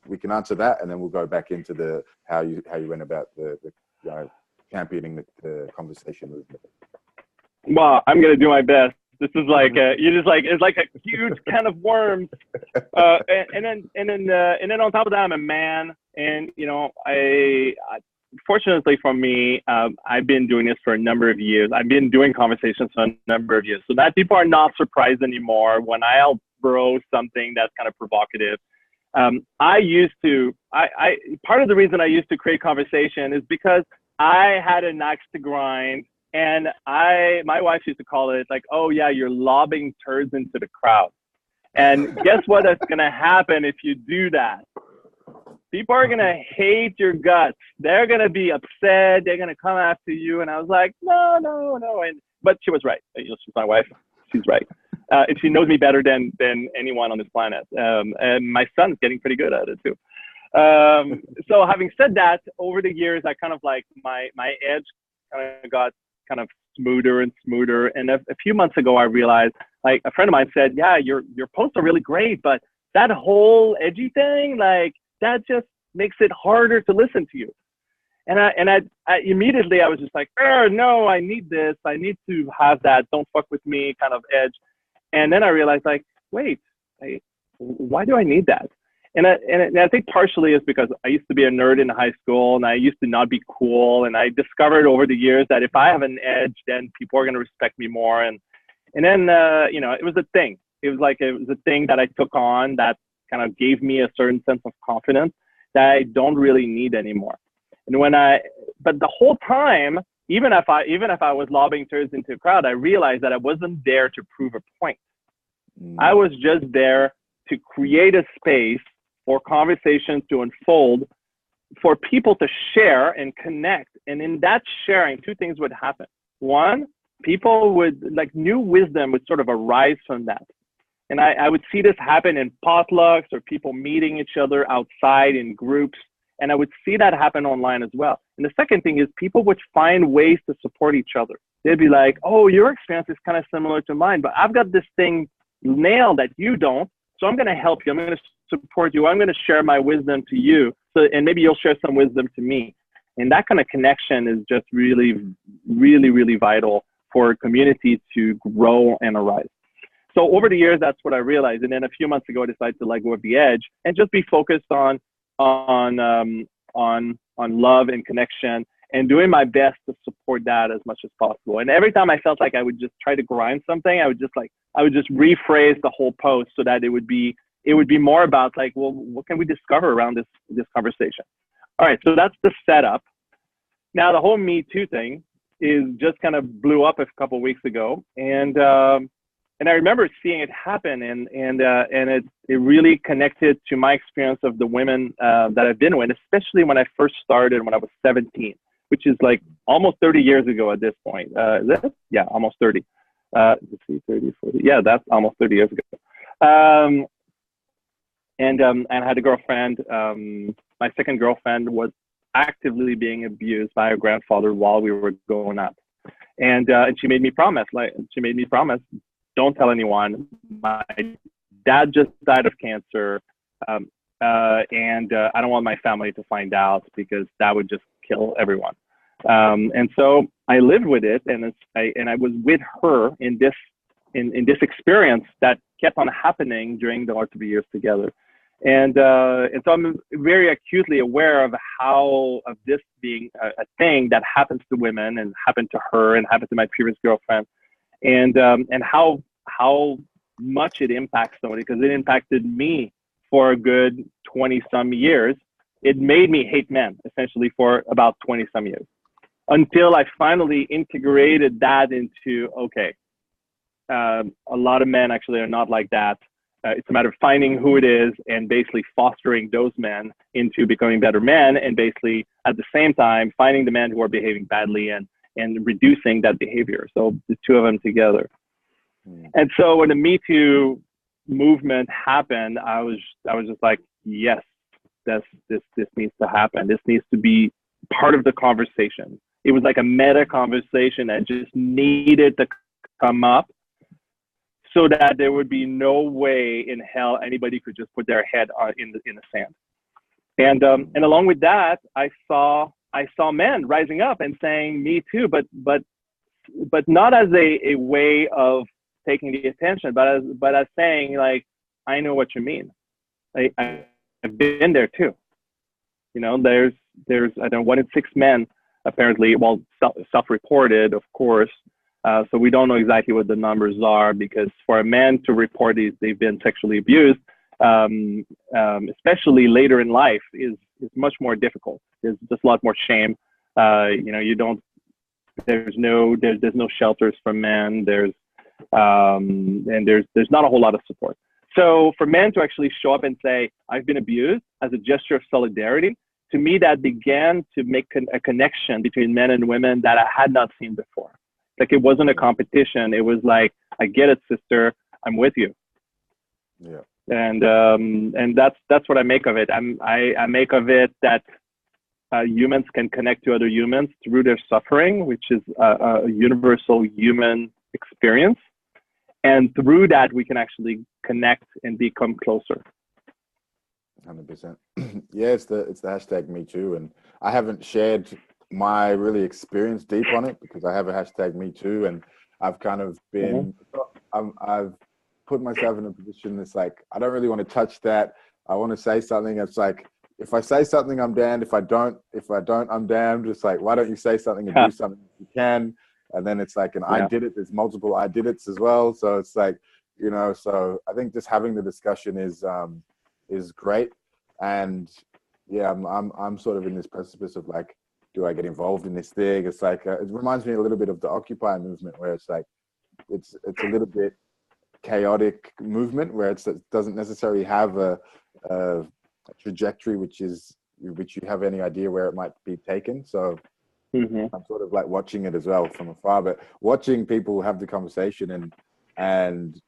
we can answer that, and then we'll go back into how you went about the championing the conversation movement. Well, I'm gonna do my best. This is like it's like a huge can of worms, and then on top of that, I'm a man, and I fortunately for me, I've been doing this for a number of years. I've been doing conversations for a number of years, so that people are not surprised anymore when I'll bro something that's kind of provocative. Part of the reason I used to create conversation is because I had an axe to grind, and my wife used to call it like, "Oh yeah, you're lobbing turds into the crowd." And guess what is going to happen if you do that? People are going to hate your guts. They're going to be upset. They're going to come after you. And I was like, no. But she was right. She's my wife. She's right. And she knows me better than anyone on this planet. And my son's getting pretty good at it too. So having said that, over the years, I kind of like my edge kind of got kind of smoother and smoother. And a few months ago, I realized, like, a friend of mine said, "Yeah, your posts are really great, but that whole edgy thing, like, that just makes it harder to listen to you." And I immediately, I was just like, "Oh no, I need this. I need to have that don't fuck with me kind of edge." And then I realized, like, wait, why do I need that? And I think partially is because I used to be a nerd in high school, and I used to not be cool. And I discovered over the years that if I have an edge, then people are going to respect me more. And then, it was a thing. It was a thing that I took on that kind of gave me a certain sense of confidence that I don't really need anymore. And but the whole time, even if I was lobbing turds into a crowd, I realized that I wasn't there to prove a point. I was just there to create a space for conversations to unfold, for people to share and connect. And in that sharing, two things would happen. One, people would, like, new wisdom would sort of arise from that. And I would see this happen in potlucks or people meeting each other outside in groups. And I would see that happen online as well. And the second thing is people would find ways to support each other. They'd be like, oh, your experience is kind of similar to mine, but I've got this thing nailed that you don't. So I'm going to help you. I'm going to support you. I'm going to share my wisdom to you. So, and maybe you'll share some wisdom to me. And that kind of connection is just really, really, really vital for a community to grow and arise. So over the years, that's what I realized. And then a few months ago, I decided to let go of the edge and just be focused on love and connection and doing my best to support that as much as possible. And every time I felt like I would just try to grind something, I would just rephrase the whole post so that it would be more about like, well, what can we discover around this conversation? All right, so that's the setup. Now the whole Me Too thing is just kind of blew up a couple of weeks ago, and I remember seeing it happen, and it really connected to my experience of the women that I've been with, especially when I first started when I was 17, which is like almost 30 years ago at this point. Is it? Yeah, almost 30. Let's see, 30, 40. Yeah, that's almost 30 years ago. And I had a girlfriend. My second girlfriend was actively being abused by her grandfather while we were growing up, and she made me promise. Don't tell anyone. My dad just died of cancer, and I don't want my family to find out because that would just kill everyone. And so I lived with it, and I was with her in this experience that kept on happening during the last 3 years together. And so I'm very acutely aware of this being a thing that happens to women and happened to her and happened to my previous girlfriend. And how much it impacts somebody, because it impacted me for a good 20 some years. It made me hate men essentially for about 20 some years, until I finally integrated that into, okay, a lot of men actually are not like that. It's a matter of finding who it is and basically fostering those men into becoming better men, and basically at the same time finding the men who are behaving badly and reducing that behavior. So the two of them together. And so when the Me Too movement happened, I was just like, yes, this needs to happen. This needs to be part of the conversation. It was like a meta conversation that just needed to come up, so that there would be no way in hell anybody could just put their head in the sand. And along with that, I saw men rising up and saying Me Too, but not as a way of taking the attention, but as saying like, I know what you mean. I've been there too. You know, there's I don't know, 1 in 6 men apparently, well, self-reported, of course. So we don't know exactly what the numbers are, because for a man to report they've been sexually abused, especially later in life, is much more difficult. There's just a lot more shame. There's no shelters for men. There's not a whole lot of support. So for men to actually show up and say, I've been abused, as a gesture of solidarity, to me that began to make a connection between men and women that I had not seen before. Like, it wasn't a competition. It was like, I get it, sister. I'm with you. Yeah. And that's what I make of it. I make of it that humans can connect to other humans through their suffering, which is a universal human experience. And through that, we can actually connect and become closer. 100%. Yeah, it's the hashtag Me Too, and I haven't shared my really experience deep on it because I have a hashtag Me Too, and I've kind of been, I've put myself in a position that's like, I don't really want to touch that. I want to say something. It's like, if I say something, I'm damned. If I don't, I'm damned. It's like, why don't you say something and do something if you can? And then it's like, I did it. There's multiple I did it's as well. So it's like, so I think just having the discussion is great. And yeah, I'm sort of in this precipice of like, do I get involved in this thing? It's like, it reminds me a little bit of the Occupy movement, where it's like, it's a little bit chaotic movement where it doesn't necessarily have a trajectory which you have any idea where it might be taken. So I'm sort of like watching it as well from afar, but watching people have the conversation and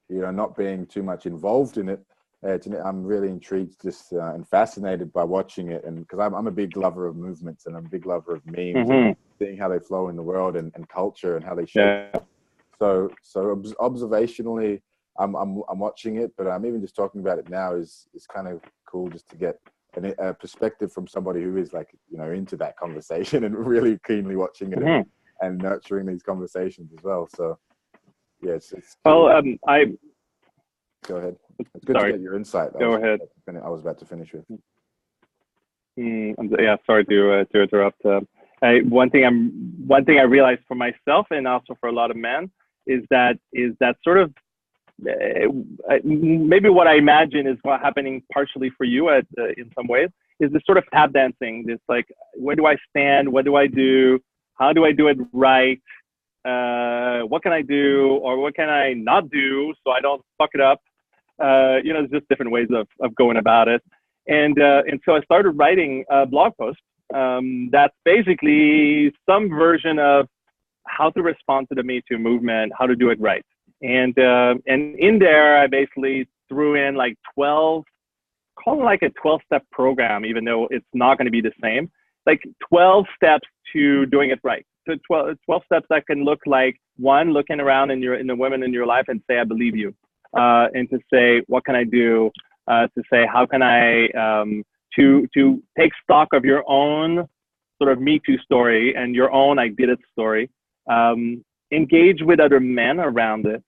not being too much involved in it. I'm really intrigued just and fascinated by watching it, and because I'm a big lover of movements and I'm a big lover of memes and seeing how they flow in the world and culture and how they shape. Yeah. So observationally, I'm watching it, but I'm even just talking about it now is kind of cool just to get a perspective from somebody who is like, you know, into that conversation and really keenly watching it and nurturing these conversations as well. So yeah, it's cool. Well, Go ahead. It's good to get your insight. Go ahead. I was about to finish with. Yeah, sorry to interrupt. One thing I realized for myself and also for a lot of men is that sort of maybe what I imagine is what happening partially for you in some ways is this sort of tap dancing. This like, where do I stand? What do I do? How do I do it right? What can I do or what can I not do so I don't fuck it up? You know, there's just different ways of going about it. And so I started writing a blog post that's basically some version of how to respond to the Me Too movement, how to do it right. And in there, I basically threw in like 12, call it like a 12-step program, even though it's not going to be the same, like 12 steps to doing it right. So 12 steps that can look like, one, looking around in the women in your life and say, I believe you. And to say, what can I do? To say, how can I, to take stock of your own sort of Me Too story and your own I did it story. Engage with other men around it,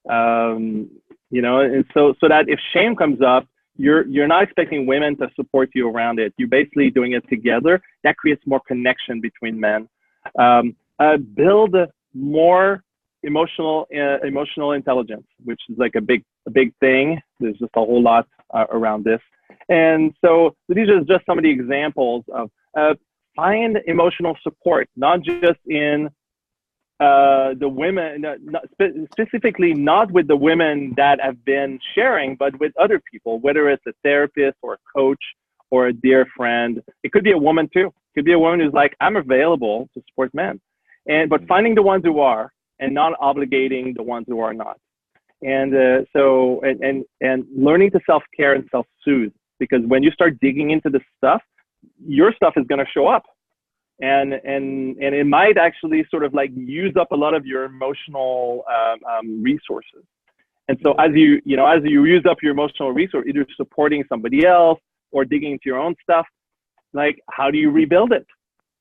you know, and so that if shame comes up, you're not expecting women to support you around it. You're basically doing it together. That creates more connection between men. Build more emotional intelligence, which is like a big thing. There's just a whole lot around this, and so these are just some of the examples of find emotional support, not just in the women, specifically not with the women that have been sharing, but with other people, whether it's a therapist or a coach or a dear friend. It could be a woman too. It could be a woman who's like, I'm available to support men, but finding the ones who are and not obligating the ones who are not. And and learning to self-care and self-soothe, because when you start digging into this stuff, your stuff is going to show up. And it might actually sort of like use up a lot of your emotional resources. And so as you use up your emotional resource, either supporting somebody else or digging into your own stuff, like how do you rebuild it?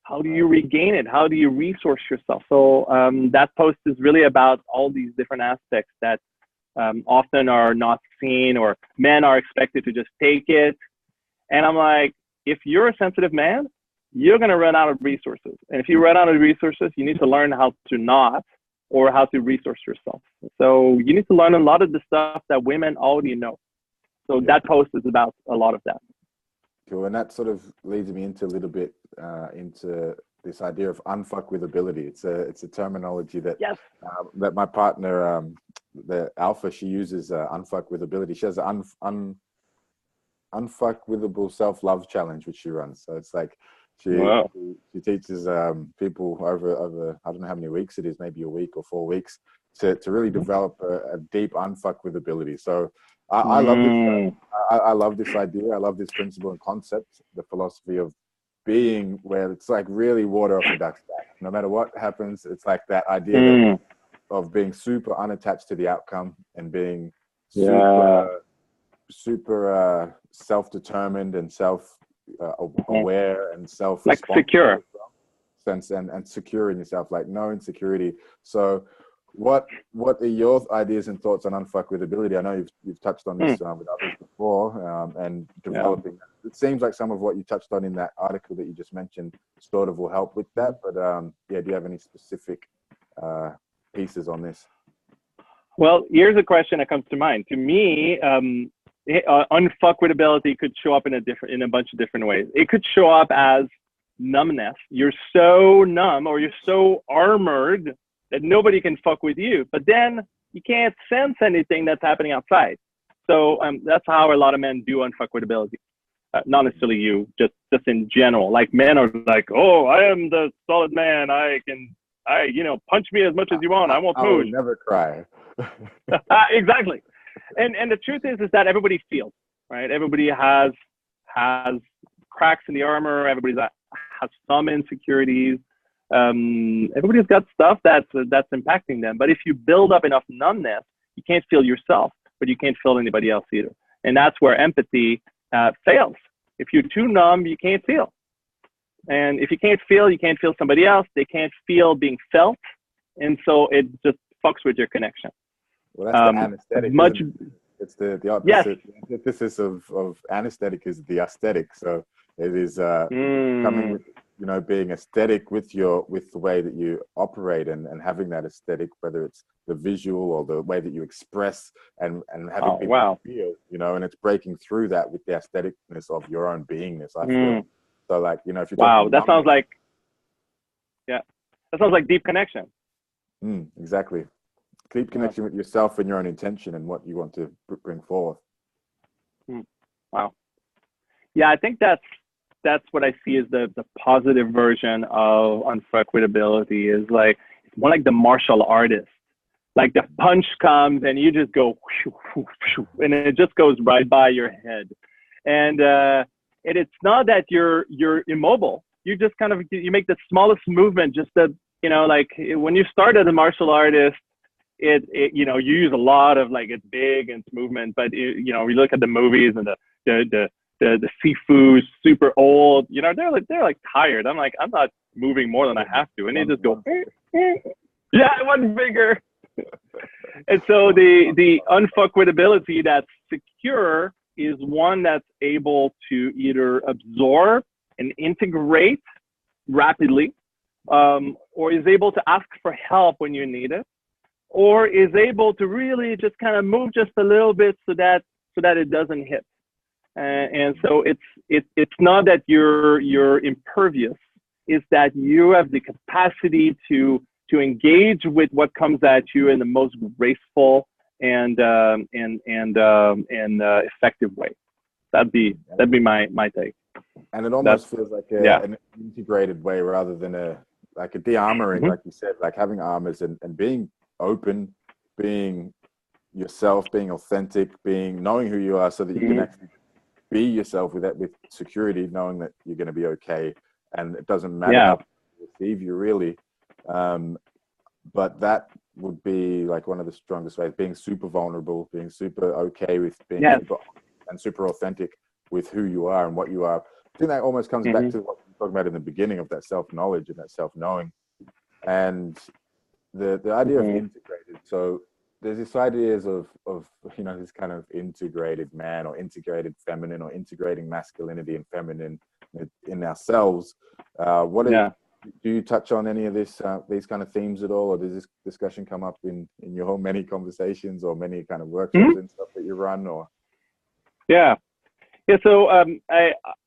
How do you regain it? How do you resource yourself? So that post is really about all these different aspects that often are not seen, or men are expected to just take it. And I'm like, if you're a sensitive man, you're going to run out of resources. And if you run out of resources, you need to learn how to not, or how to resource yourself. So you need to learn a lot of the stuff that women already know. So that post is about a lot of that. Cool. And that sort of leads me into a little bit into this idea of unfuckwithability. It's a terminology that that my partner, the Alpha, she uses unfuckwithability. She has an unfuckwithable self-love challenge, which she runs. So it's like, she teaches people over I don't know how many weeks it is, maybe a week or 4 weeks, to really develop a deep unfuckwithability. So I love this. I love this idea. I love this principle and concept, the philosophy of being where it's like really water off the duck's back. No matter what happens, it's like that idea of being super unattached to the outcome and being super self-determined and aware and like secure sense and secure in yourself, like no insecurity. So what are your ideas and thoughts on unfuckwithability? I know you've touched on this with others before, and developing it seems like some of what you touched on in that article that you just mentioned sort of will help with that, but do you have any specific pieces on this? Well, here's a question that comes to mind. To me, unfuckwithability could show up in a bunch of different ways. It could show up as numbness. You're so numb, or you're so armored that nobody can fuck with you, but then you can't sense anything that's happening outside. So that's how a lot of men do unfuckwithability. Not necessarily you, just in general. Like men are like, oh, I am the solid man. Punch me as much as you want. I won't push. I will never cry. Exactly. And the truth is that everybody feels. right? Everybody has cracks in the armor. Everybody has some insecurities. Everybody's got stuff that's impacting them. But if you build up enough numbness, you can't feel yourself, but you can't feel anybody else either. And that's where empathy fails. If you're too numb, you can't feel. And if you can't feel somebody else. They can't feel being felt. And so it just fucks with your connection. Well, that's the anesthetic. It's the opposite. Yes. The antithesis of anesthetic is the aesthetic. So it is coming with, being aesthetic with the way that you operate and having that aesthetic, whether it's the visual or the way that you express and having people feel, and it's breaking through that with the aestheticness of your own beingness, I feel. So like, if you're that sounds like, that sounds like deep connection. Exactly. Deep connection with yourself and your own intention and what you want to bring forth. Wow. Yeah, I think that's what I see as the positive version of unfuckwittability, is like, it's more like the martial artist. Like the punch comes and you just go, and it just goes right by your head. And it's not that you're immobile. You just kind of, you make the smallest movement, just that, like when you start as a martial artist, you use a lot of, like, it's big and it's movement, but we look at the movies and the Sifu's super old, they're like tired. I'm like, I'm not moving more than I have to. And they just go, yeah, one bigger. And so the unfuckwitability that's secure is one that's able to either absorb and integrate rapidly, or is able to ask for help when you need it, or is able to really just kind of move just a little bit so that it doesn't hit. And so it's not that you're impervious, it's that you have the capacity to engage with what comes at you in the most graceful and effective way. That'd be my take. And it almost feels like an integrated way rather than a de-armoring, like you said, like having armors and being open, being yourself, being authentic, knowing who you are, so that you can actually be yourself with security, knowing that you're going to be okay, and it doesn't matter how people receive you, really. But that would be like one of the strongest ways, being super vulnerable, being super okay with being super authentic with who you are and what you are. I think that almost comes back to what we were talking about in the beginning of that self-knowledge and that self-knowing, and the idea of integrated. So there's this ideas of this kind of integrated man or integrated feminine or integrating masculinity and feminine in ourselves. Do you touch on any of these kind of themes at all, or does this discussion come up in your many conversations or many kind of workshops and stuff that you run? Or so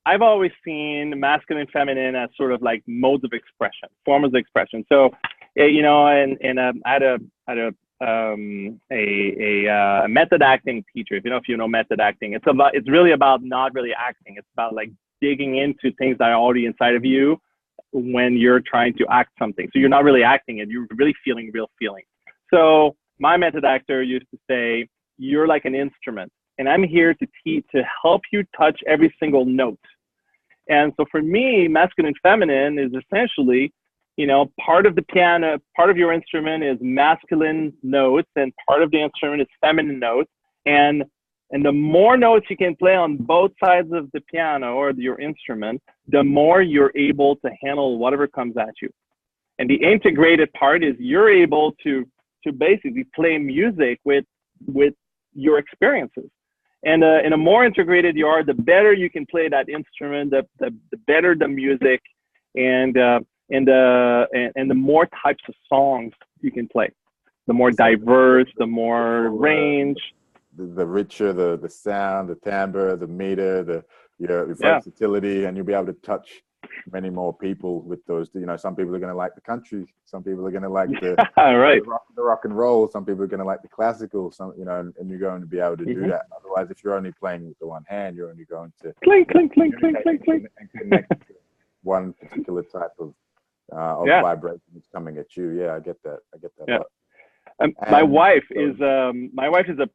I've always seen masculine and feminine as sort of like modes of expression, forms of expression. So and I had a method acting teacher. If you know method acting, it's really about not really acting. It's about like digging into things that are already inside of you when you're trying to act something. So you're not really acting it, you're really feeling real feelings. So my method actor used to say, you're like an instrument, and I'm here to help you touch every single note. And so for me, masculine and feminine is essentially, part of the piano, part of your instrument is masculine notes, and part of the instrument is feminine notes. And the more notes you can play on both sides of the piano or your instrument, the more you're able to handle whatever comes at you. And the integrated part is you're able to basically play music with your experiences. And the more integrated you are, the better you can play that instrument, the better the music, and the more types of songs you can play, the more diverse, the more range. The richer the sound, the timbre, the meter, your versatility, and you'll be able to touch many more people with those. Some people are going to like the country, some people are going to like the rock and roll, some people are going to like the classical, and you're going to be able to do that. Otherwise, if you're only playing with the one hand, you're only going to clink, clink, clink, clink, clink, clink, and connect to one particular type of vibration that's coming at you. I get that. My wife is a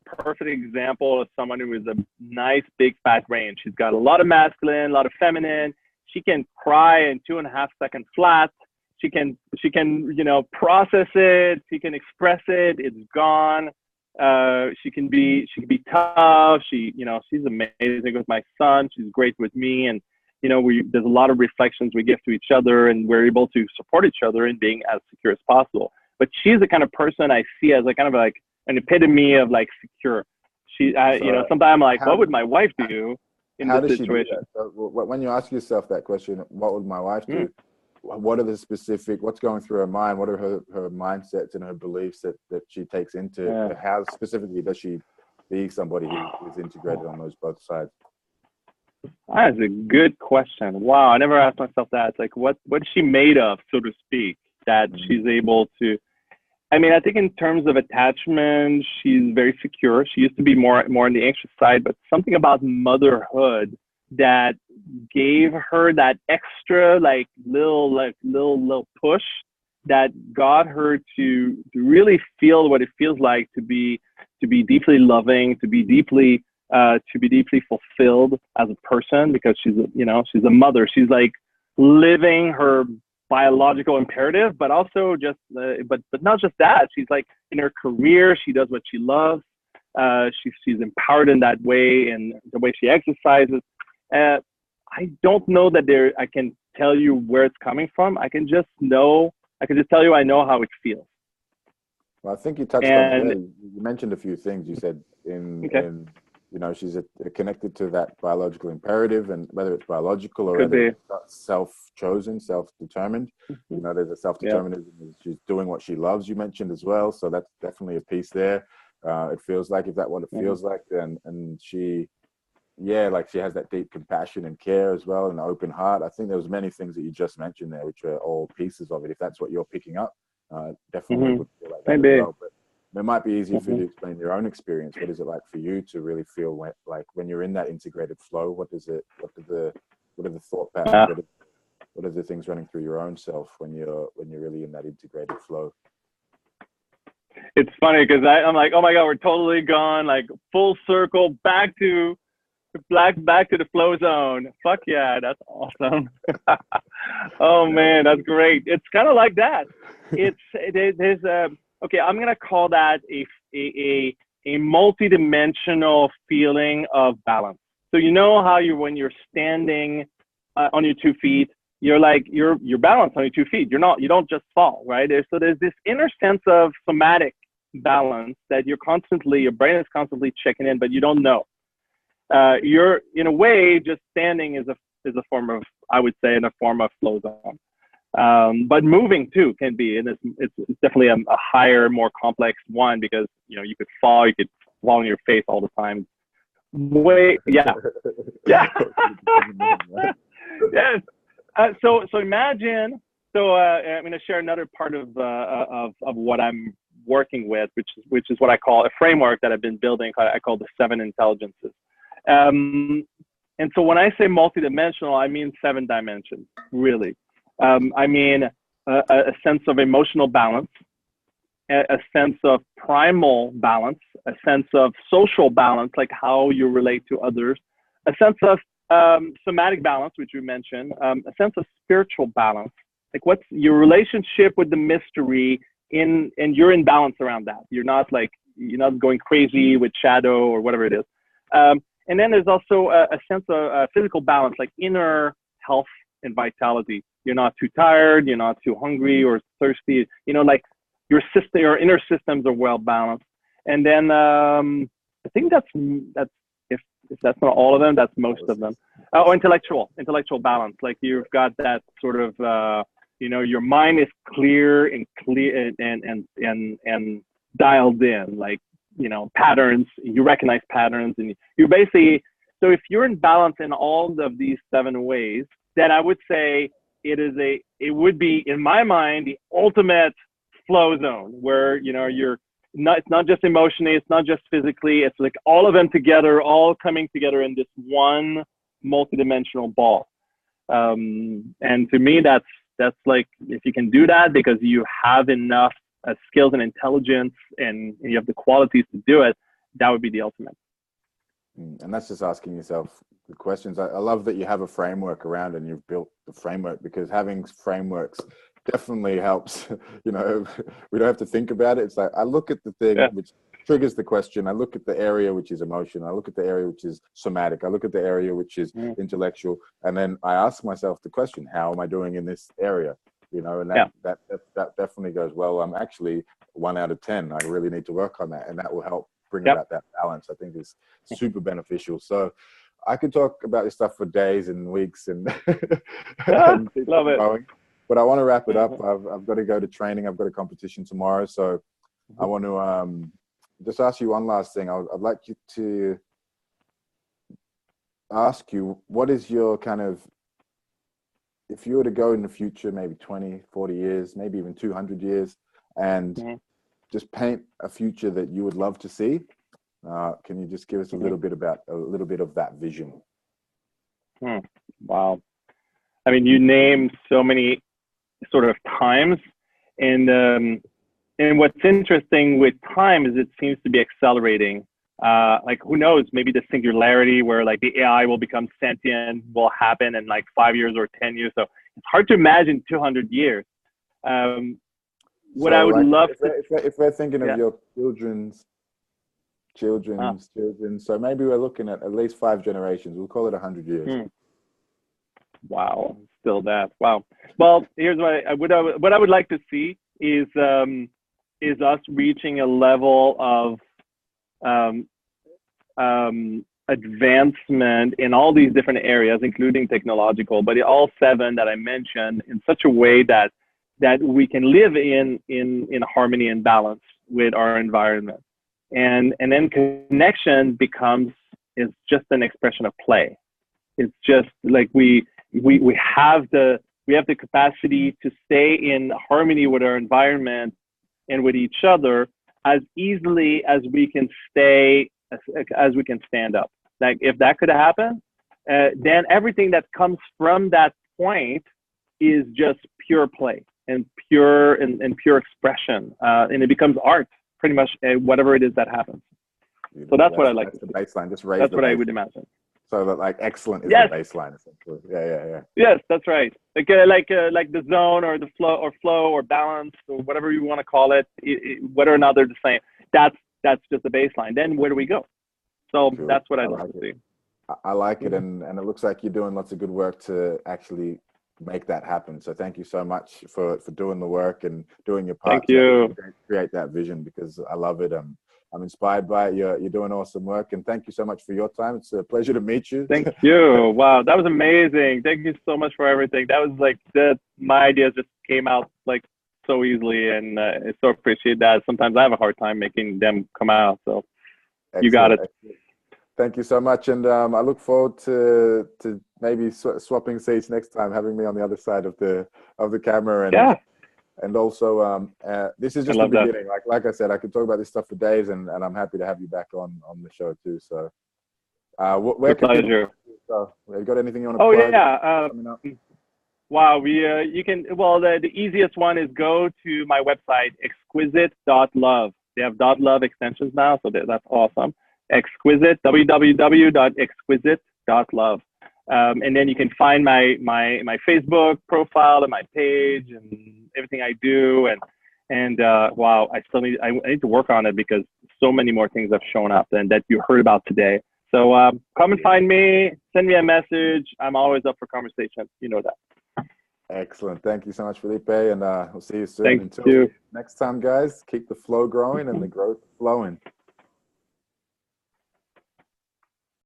perfect example of someone who is a nice big fat range. She's got a lot of masculine, a lot of feminine. She can cry in 2.5 seconds flat. She can process it. She can express it. It's gone. She can be tough. She's amazing with my son. She's great with me, and there's a lot of reflections we give to each other, and we're able to support each other in being as secure as possible. But she's the kind of person I see as an epitome of secure. Sometimes I'm like, what would my wife do in this situation? So when you ask yourself that question, what would my wife do? What are the specific, what's going through her mind? What are her mindsets and her beliefs that she takes into, how specifically does she be somebody who is integrated on those both sides? That's a good question. Wow, I never asked myself that. It's like, what is she made of, so to speak, that she's able to, I think in terms of attachment, she's very secure. She used to be more on the anxious side, but something about motherhood that gave her that extra little push that got her to really feel what it feels like to be deeply loving, to be deeply fulfilled as a person, because she's a mother. She's like living her biological imperative, but also but not just that. She's like in her career, she does what she loves. She's empowered in that way, and the way she exercises. I don't know that I can tell you where it's coming from. I can just tell you I know how it feels. Well, I think you touched on it. You mentioned a few things. You said she's connected to that biological imperative, and whether it's biological or whether it's self-chosen, self-determined. There's a self-determinism. She's doing what she loves, you mentioned as well. So that's definitely a piece there. It feels like, if that's what it feels like, and she has that deep compassion and care as well, and an open heart. I think there was many things that you just mentioned there, which are all pieces of it. If that's what you're picking up, definitely would feel like that as well. But it might be easier for you to explain your own experience. What is it like for you to really feel when you're in that integrated flow? What are the thought patterns? What are the things running through your own self when you're really in that integrated flow? It's funny because I'm like, oh my God, we're totally gone, like full circle back to the flow zone. Fuck yeah, that's awesome. Oh man, that's great. It's kind of like that. Okay, I'm gonna call that a multi-dimensional feeling of balance. So how when you're standing on your 2 feet, you're balanced on your 2 feet. You don't just fall, right? So there's this inner sense of somatic balance that your brain is constantly checking in, but you don't know. You're in a way just standing is a form of, I would say, in a form of flow zone. But moving too can be, and it's definitely a higher, more complex one, because you could fall on your face all the time. Yeah. Yes. So imagine. So I'm going to share another part of what I'm working with, which is what I call a framework that I've been building. I call the 7 intelligences. And so when I say multidimensional, I mean 7 dimensions, really. I mean a sense of emotional balance, a sense of primal balance, a sense of social balance, like how you relate to others, a sense of somatic balance, which you mentioned, a sense of spiritual balance, like what's your relationship with the mystery and you're in balance around that. You're not going crazy with shadow or whatever it is. And then there's also a sense of physical balance, like inner health and vitality. You're not too tired, you're not too hungry or thirsty. Like your inner systems are well balanced. And then I think that's if that's not all of them, that's most of them. Intellectual balance. Like you've got that sort of your mind is clear and dialed in, like patterns. You recognize patterns, and you basically. So if you're in balance in all of these 7 ways, then I would say it would be, in my mind, the ultimate flow zone, where it's not just emotionally, it's not just physically, it's like all of them together, all coming together in this one multidimensional ball. And to me, that's like, if you can do that, because you have enough skills and intelligence, and you have the qualities to do it, that would be the ultimate. And that's just asking yourself the questions. I love that you have a framework around and you've built the framework, because having frameworks definitely helps. You know, we don't have to think about it. It's like, I look at the thing which triggers the question. I look at the area which is emotion. I look at the area which is somatic. I look at the area which is intellectual. And then I ask myself the question, how am I doing in this area? You know, and that definitely goes, well, I'm actually 1 out of 10. I really need to work on that. And that will help bring about that balance. I think is super beneficial. So I could talk about this stuff for days and weeks and, and love it. Going. But I want to wrap it up. I've got to go to training. I've got a competition tomorrow. So I want to just ask you one last thing. I'd like you to ask you, what is your kind of, if you were to go in the future, maybe 20, 40 years, maybe even 200 years, and just paint a future that you would love to see. Can you just give us a little bit of that vision? Wow. I mean, you named so many sort of times, and what's interesting with time is it seems to be accelerating. Like, who knows, maybe the singularity where like the AI will become sentient will happen in like 5 years or 10 years. So it's hard to imagine 200 years. What I would love if we're thinking of your children's children, so maybe we're looking at least 5 generations. We'll call it 100 years. Wow, still that. Wow. Well, here's what I would like to see is us reaching a level of advancement in all these different areas, including technological, but all 7 that I mentioned, in such a way that we can live in harmony and balance with our environment. And then connection is just an expression of play. It's just like we have the capacity to stay in harmony with our environment and with each other as easily as we can as we can stand up. Like, if that could happen, then everything that comes from that point is just pure play and pure expression, and it becomes art, pretty much, whatever it is that happens. So that's what I like. That's the baseline. Just raise. That's what I would imagine. So that, like, excellent is the baseline, essentially. Yeah. Yes, that's right. Like the zone or the flow or balance or whatever you want to call it, whether or not they're the same. That's just the baseline. Then where do we go? So that's what I'd like to see. I like it, and it looks like you're doing lots of good work to actually make that happen. So thank you so much for doing the work and doing your part. Thank you. To create that vision, because I love it. I'm inspired by it. You're doing awesome work, and thank you so much for your time. It's a pleasure to meet you. Thank you. Wow, that was amazing. Thank you so much for everything. That was like my ideas just came out like so easily, and I so appreciate that. Sometimes I have a hard time making them come out. So excellent. You got it. Excellent. Thank you so much, and I look forward to maybe swapping seats next time, having me on the other side of the camera. And and also, this is just the beginning. Like I said, I could talk about this stuff for days, and I'm happy to have you back on the show too. So, where can you? Have you got anything you want to plug? Oh yeah. Wow, you can. Well, the easiest one is go to my website, exquisite.love. They have .love extensions now, so that's awesome. Exquisite, www.exquisite.love. And then you can find my Facebook profile and my page and everything I do. And wow, I need to work on it, because so many more things have shown up and that you heard about today. So come and find me, send me a message. I'm always up for conversation. You know that. Excellent. Thank you so much, Philippe. And we'll see you soon. Thank you. Next time, guys, keep the flow growing and the growth flowing.